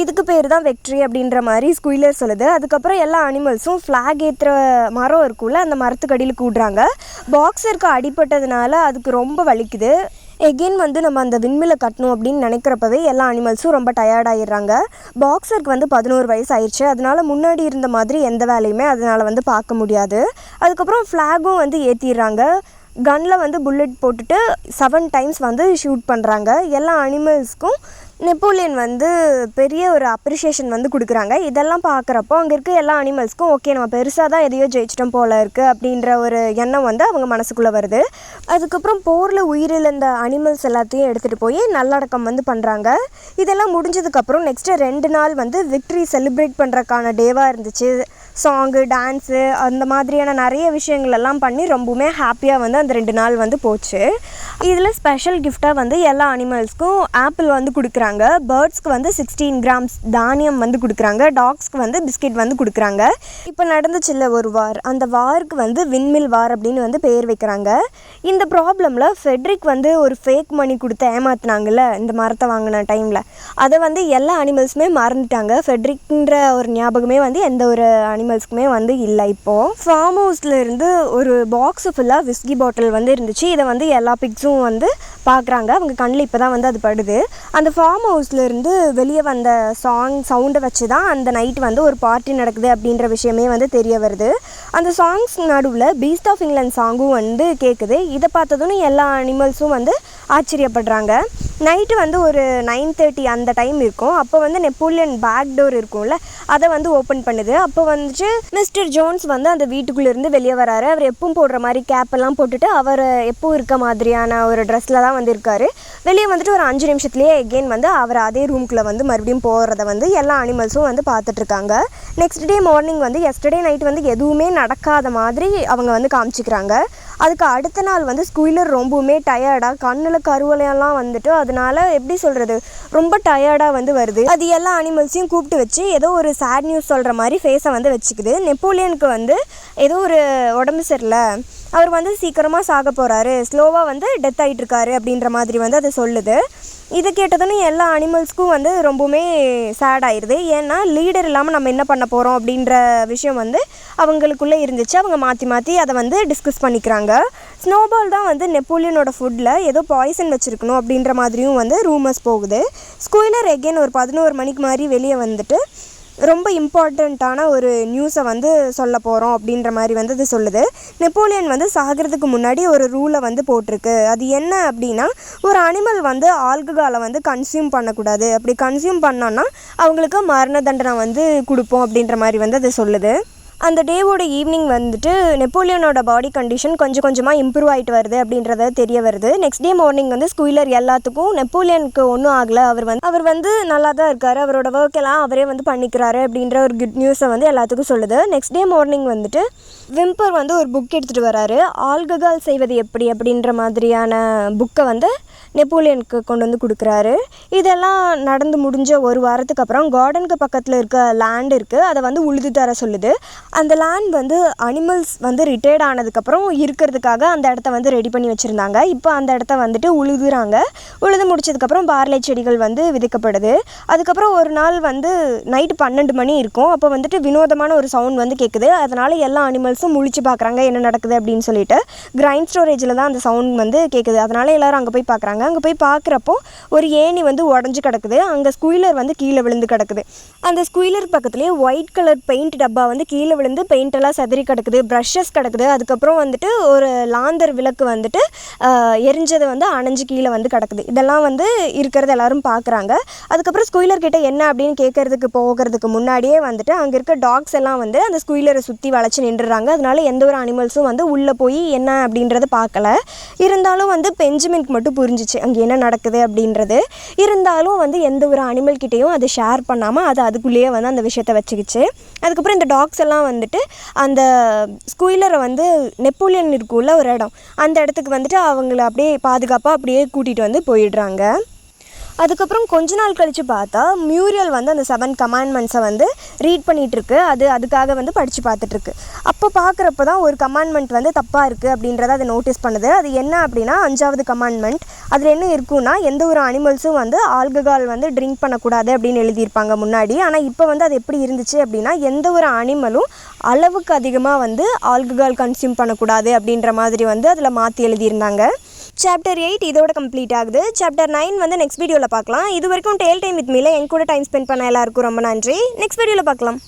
Speaker 1: இதுக்கு பேர் தான் வெற்றி அப்படின்ற மாதிரி ஸ்குயிலர் சொல்லுது. அதுக்கப்புறம் எல்லா அனிமல்ஸும் ஃப்ளாக் ஏற்றுற மரம் இருக்குல்ல, அந்த மரத்துக்கடியில் கூடுறாங்க. பாக்ஸருக்கு அடிபட்டதுனால அதுக்கு ரொம்ப வலிக்குது. எகெயின் வந்து நம்ம அந்த விண்மில்லை கட்டணும் அப்படின்னு நினைக்கிறப்பவே எல்லா அனிமல்ஸும் ரொம்ப டயர்டாகிடுறாங்க. பாக்ஸருக்கு வந்து 11 வயசு ஆயிடுச்சு, அதனால் முன்னாடி இருந்த மாதிரி எந்த வேலையுமே அதனால் வந்து பார்க்க முடியாது. அதுக்கப்புறம் ஃப்ளாகும் வந்து ஏற்றிடுறாங்க. கன்னில் வந்து புல்லட் போட்டுட்டு 7 டைம்ஸ் வந்து ஷூட் பண்ணுறாங்க. எல்லா அனிமல்ஸ்க்கும் நெப்போலியன் வந்து பெரிய ஒரு அப்ரிஷியேஷன் வந்து கொடுக்குறாங்க. இதெல்லாம் பார்க்குறப்போ அங்கே இருக்க எல்லா அனிமல்ஸ்க்கும் ஓகே, நம்ம பெருசாக தான் எதையோ ஜெயிச்சிட்டோம் போல இருக்குது அப்படின்ற ஒரு எண்ணம் வந்து அவங்க மனசுக்குள்ளே வருது. அதுக்கப்புறம் போரில் உயிரிழந்த அனிமல்ஸ் எல்லாத்தையும் எடுத்துகிட்டு போய் நல்லடக்கம் வந்து பண்ணுறாங்க. இதெல்லாம் முடிஞ்சதுக்கப்புறம் நெக்ஸ்ட்டு 2 நாள் வந்து விக்ட்ரி செலிப்ரேட் பண்ணுறக்கான டேவாக இருந்துச்சு. சாங்கு, டான்ஸு, அந்த மாதிரியான நிறைய விஷயங்கள் எல்லாம் பண்ணி ரொம்பவுமே ஹாப்பியாக வந்து அந்த 2 நாள் வந்து போச்சு. இதில் ஸ்பெஷல் கிஃப்டாக வந்து எல்லா அனிமல்ஸ்க்கும் ஆப்பிள் வந்து கொடுக்குறாங்க. பேர்ட்ஸ்க்கு வந்து 16 கிராம்ஸ் தானியம் வந்து கொடுக்குறாங்க. டாக்ஸ்க்கு வந்து பிஸ்கெட் வந்து கொடுக்குறாங்க. இப்போ நடந்துச்சுல்ல ஒரு வார், அந்த வாருக்கு வந்து விண்மில் வார் அப்படின்னு வந்து பேர் வைக்கிறாங்க. இந்த ப்ராப்ளமில் ஃபெட்ரிக் வந்து ஒரு ஃபேக் மணி கொடுத்து ஏமாத்தினாங்கல்ல இந்த மரத்தை வாங்கின டைமில், அதை வந்து எல்லா அனிமல்ஸுமே மறந்துட்டாங்க. ஃபெட்ரிக்ன்ற ஒரு ஞாபகமே வந்து எந்த ஒரு அனிமல்ஸ்க்குமே வந்து இல்லை. இப்போது ஃபார்ம் ஹவுஸில் இருந்து ஒரு பாக்ஸு ஃபுல்லாக விஸ்கி பாட்டில் வந்து இருந்துச்சு. இதை வந்து எல்லா பிக்ஸும் வந்து பார்க்குறாங்க. அவங்க கண்ணில் இப்போ தான் வந்து அது படுது. அந்த ஃபார்ம் ஹவுஸ்லேருந்து வெளியே வந்த சவுண்டை வச்சு தான் அந்த நைட் வந்து ஒரு பார்ட்டி நடக்குது அப்படின்ற விஷயமே வந்து தெரிய வருது. அந்த சாங்ஸ் நடுவில் பீஸ்ட் ஆஃப் இங்கிலாந்து சாங்கும் வந்து கேட்குது. இதை பார்த்ததுன்னு எல்லா அனிமல்ஸும் வந்து ஆச்சரியப்படுறாங்க. நைட்டு வந்து ஒரு 9:30 அந்த டைம் இருக்கும். அப்போ வந்து நெப்போலியன் பேக் டோர் இருக்கும்ல, அதை வந்து ஓப்பன் பண்ணுது. அப்போ வந்துட்டு மிஸ்டர் ஜோன்ஸ் வந்து அந்த வீட்டுக்குள்ளேருந்து வெளியே வராரு. அவர் எப்பவும் போடுற மாதிரி கேப்பெல்லாம் போட்டுட்டு அவர் எப்பவும் இருக்க மாதிரியான ஒரு ட்ரெஸ்ஸில் தான் வந்து இருக்கார். வெளியே வந்துட்டு ஒரு 5 நிமிஷத்துலேயே எகெயின் வந்து அவர் அதே ரூம்குள்ளே வந்து மறுபடியும் போகிறத வந்து எல்லா அனிமல்ஸும் வந்து பார்த்துட்ருக்காங்க. நெக்ஸ்ட் டே மார்னிங் வந்து எஸ்டர்டே நைட் வந்து எதுவுமே நடக்காத மாதிரி அவங்க வந்து காமிச்சிக்கிறாங்க. அதுக்கு அடுத்த நாள் வந்து ஸ்குயிலர் ரொம்பவுமே டயர்டாக, கண்ணில் கருவலையெல்லாம் வந்துட்டு, அதனால எப்படி சொல்கிறது, ரொம்ப டயர்டாக வந்து வருது. அது எல்லா அனிமல்ஸையும் கூப்பிட்டு வச்சு ஏதோ ஒரு சேட் நியூஸ் சொல்கிற மாதிரி ஃபேஸை வந்து வச்சுக்குது. நெப்போலியனுக்கு வந்து ஏதோ ஒரு உடம்பு சரியில்லை, அவர் வந்து சீக்கிரமாக சாக போகிறாரு, ஸ்லோவாக வந்து டெத் ஆகிட்டுருக்காரு அப்படின்ற மாதிரி வந்து அது சொல்லுது. இதை கேட்டதுன்னு எல்லா அனிமல்ஸ்க்கும் வந்து ரொம்பவுமே சேட் ஆயிடுது. ஏன்னா லீடர் இல்லாமல் நம்ம என்ன பண்ண போகிறோம் அப்படின்ற விஷயம் வந்து அவங்களுக்குள்ளே இருந்துச்சு. அவங்க மாற்றி மாற்றி அதை வந்து டிஸ்கஸ் பண்ணிக்கிறாங்க. ஸ்னோபால் தான் வந்து நெப்போலியனோட ஃபுட்டில் ஏதோ பாய்சன் வச்சுருக்கணும் அப்படின்ற மாதிரியும் வந்து ரூமர்ஸ் போகுது. ஸ்குயிலர் எகெயின் ஒரு 11 மணிக்கு மாதிரி வெளியே வந்துட்டு ரொம்ப இம்பார்ட்டண்ட்டான ஒரு நியூஸை வந்து சொல்ல போகிறோம் அப்படின்ற மாதிரி வந்து அது சொல்லுது. நெப்போலியன் வந்து சாகிறதுக்கு முன்னாடி ஒரு ரூலை வந்து போட்டிருக்கு. அது என்ன அப்படின்னா, ஒரு அனிமல் வந்து ஆல்கஹாலை வந்து கன்சியூம் பண்ணக்கூடாது, அப்படி கன்சியூம் பண்ணோன்னா அவங்களுக்கு மரண தண்டனை வந்து கொடுப்போம் அப்படின்ற மாதிரி வந்து அது சொல்லுது. அந்த டேவோட ஈவினிங் வந்துட்டு நெப்போலியனோட பாடி கண்டிஷன் கொஞ்சம் கொஞ்சமாக இம்ப்ரூவ் ஆகிட்டு வருது அப்படின்றத தெரிய வருது. நெக்ஸ்ட் டே மார்னிங் வந்து ஸ்குயிலர் எல்லாத்துக்கும் நெப்போலியனுக்கு ஒன்றும் ஆகலை, அவர் வந்து நல்லா தான் இருக்கார், அவரோட ஒர்க் எல்லாம் அவரே வந்து பண்ணிக்கிறாரு அப்படின்ற ஒரு குட் நியூஸை வந்து எல்லாத்துக்கும் சொல்லுது. நெக்ஸ்ட் டே மார்னிங் வந்துட்டு விம்பர் வந்து ஒரு புக் எடுத்துகிட்டு வராரு. ஆல்கஹால் செய்வது எப்படி அப்படின்ற மாதிரியான புக்கை வந்து நெப்போலியனுக்கு கொண்டு வந்து கொடுக்குறாரு. இதெல்லாம் நடந்து முடிஞ்ச ஒரு வாரத்துக்கு அப்புறம் கார்டனுக்கு பக்கத்தில் இருக்க லேண்ட் இருக்குது, அதை வந்து உழுது தர சொல்லுது. அந்த லேண்ட் வந்து அனிமல்ஸ் வந்து ரிட்டையர்ட் ஆனதுக்கப்புறம் இருக்கிறதுக்காக அந்த இடத்த வந்து ரெடி பண்ணி வச்சுருந்தாங்க. இப்போ அந்த இடத்த வந்துட்டு உழுதுறாங்க. உழுது முடிச்சதுக்கப்புறம் பார்லை செடிகள் வந்து விதைக்கப்படுது. அதுக்கப்புறம் ஒரு நாள் வந்து நைட்டு 12 மணி இருக்கும். அப்போ வந்துட்டு வினோதமான ஒரு சவுண்ட் வந்து கேட்குது. அதனால் எல்லா அனிமல்ஸும் முழிச்சு பார்க்குறாங்க என்ன நடக்குது அப்படின்னு சொல்லிட்டு. கிரைன் ஸ்டோரேஜில் தான் அந்த சவுண்ட் வந்து கேட்குது. அதனால் எல்லோரும் அங்கே போய் பார்க்குறாங்க. அங்கே போய் பார்க்குறப்போ ஒரு ஏணி வந்து உடஞ்சி கிடக்குது. அங்கே ஸ்குயிலர் வந்து கீழே விழுந்து கிடக்குது. அந்த ஸ்குயிலர் பக்கத்துலேயே ஒயிட் கலர் பெயிண்ட் டப்பா வந்து கீழே விழுந்து பெயிண்டெல்லாம் செதறி கிடக்குது, ப்ரஷஸ் கிடக்குது. அதுக்கப்புறம் வந்துட்டு ஒரு லாந்தர் விளக்கு வந்துட்டு எரிஞ்சது வந்து அணைஞ்சு கீழே வந்து கிடக்குது. இதெல்லாம் வந்து இருக்கிறது எல்லோரும் பார்க்குறாங்க. அதுக்கப்புறம் ஸ்குயிலர்கிட்ட என்ன அப்படின்னு கேட்குறதுக்கு போகிறதுக்கு முன்னாடியே வந்துட்டு அங்கே இருக்க டாக்ஸ் எல்லாம் வந்து அந்த ஸ்குயிலரை சுற்றி வளைச்சி நின்றுறாங்க. அதனால எந்த ஒரு அனிமல்ஸும் வந்து உள்ளே போய் என்ன அப்படின்றத பார்க்கல. இருந்தாலும் வந்து பெஞ்சமினுக்கு மட்டும் புரிஞ்சிச்சு அங்கே என்ன நடக்குது அப்படின்றது. இருந்தாலும் வந்து எந்த ஒரு அனிமல் கிட்டேயும் அதை ஷேர் பண்ணாமல் அது அதுக்குள்ளேயே வந்து அந்த விஷயத்தை வச்சுக்கிச்சு. அதுக்கப்புறம் இந்த டாக்ஸ் எல்லாம் வந்துட்டு அந்த ஸ்குயிலரை வந்து நெப்போலியன் இருக்குள்ள ஒரு இடம், அந்த இடத்துக்கு வந்துட்டு அவங்கள அப்படியே பாதுகாப்பாக அப்படியே கூட்டிகிட்டு வந்து போயிடுறாங்க. அதுக்கப்புறம் கொஞ்ச நாள் கழித்து பார்த்தா மியூரியல் வந்து அந்த 7 கமாண்ட்மெண்ட்ஸை வந்து ரீட் பண்ணிகிட்ருக்கு. அதுக்காக வந்து படித்து பார்த்துட்ருக்கு. அப்போ பார்க்குறப்ப தான் ஒரு கமாண்ட்மெண்ட் வந்து தப்பாக இருக்குது அப்படின்றத அதை நோட்டீஸ் பண்ணுது. அது என்ன அப்படின்னா 5வது கமாண்ட்மெண்ட். அதில் என்ன இருக்குன்னா, எந்த ஒரு அனிமல்ஸும் வந்து ஆல்கஹால் வந்து ட்ரிங்க் பண்ணக்கூடாது அப்படின்னு எழுதியிருப்பாங்க முன்னாடி. ஆனால் இப்போ வந்து அது எப்படி இருந்துச்சு அப்படின்னா, எந்த ஒரு அனிமலும் அளவுக்கு அதிகமாக வந்து ஆல்கஹால் கன்சியூம் பண்ணக்கூடாது அப்படின்ற மாதிரி வந்து அதில் மாற்றி எழுதியிருந்தாங்க. சாப்டர் 8 இதோட கம்ப்ளீட் ஆகுது. சாப்டர் 9 வந்து நெக்ஸ்ட் வீடியோவில் பார்க்கலாம். இது வரைக்கும் டேல் டைம் வித் மீல என் கூட டைம் ஸ்பெண்ட் பண்ண எல்லாருக்கும் ரொம்ப நன்றி. நெக்ஸ்ட் வீடியோவில் பார்க்கலாம்.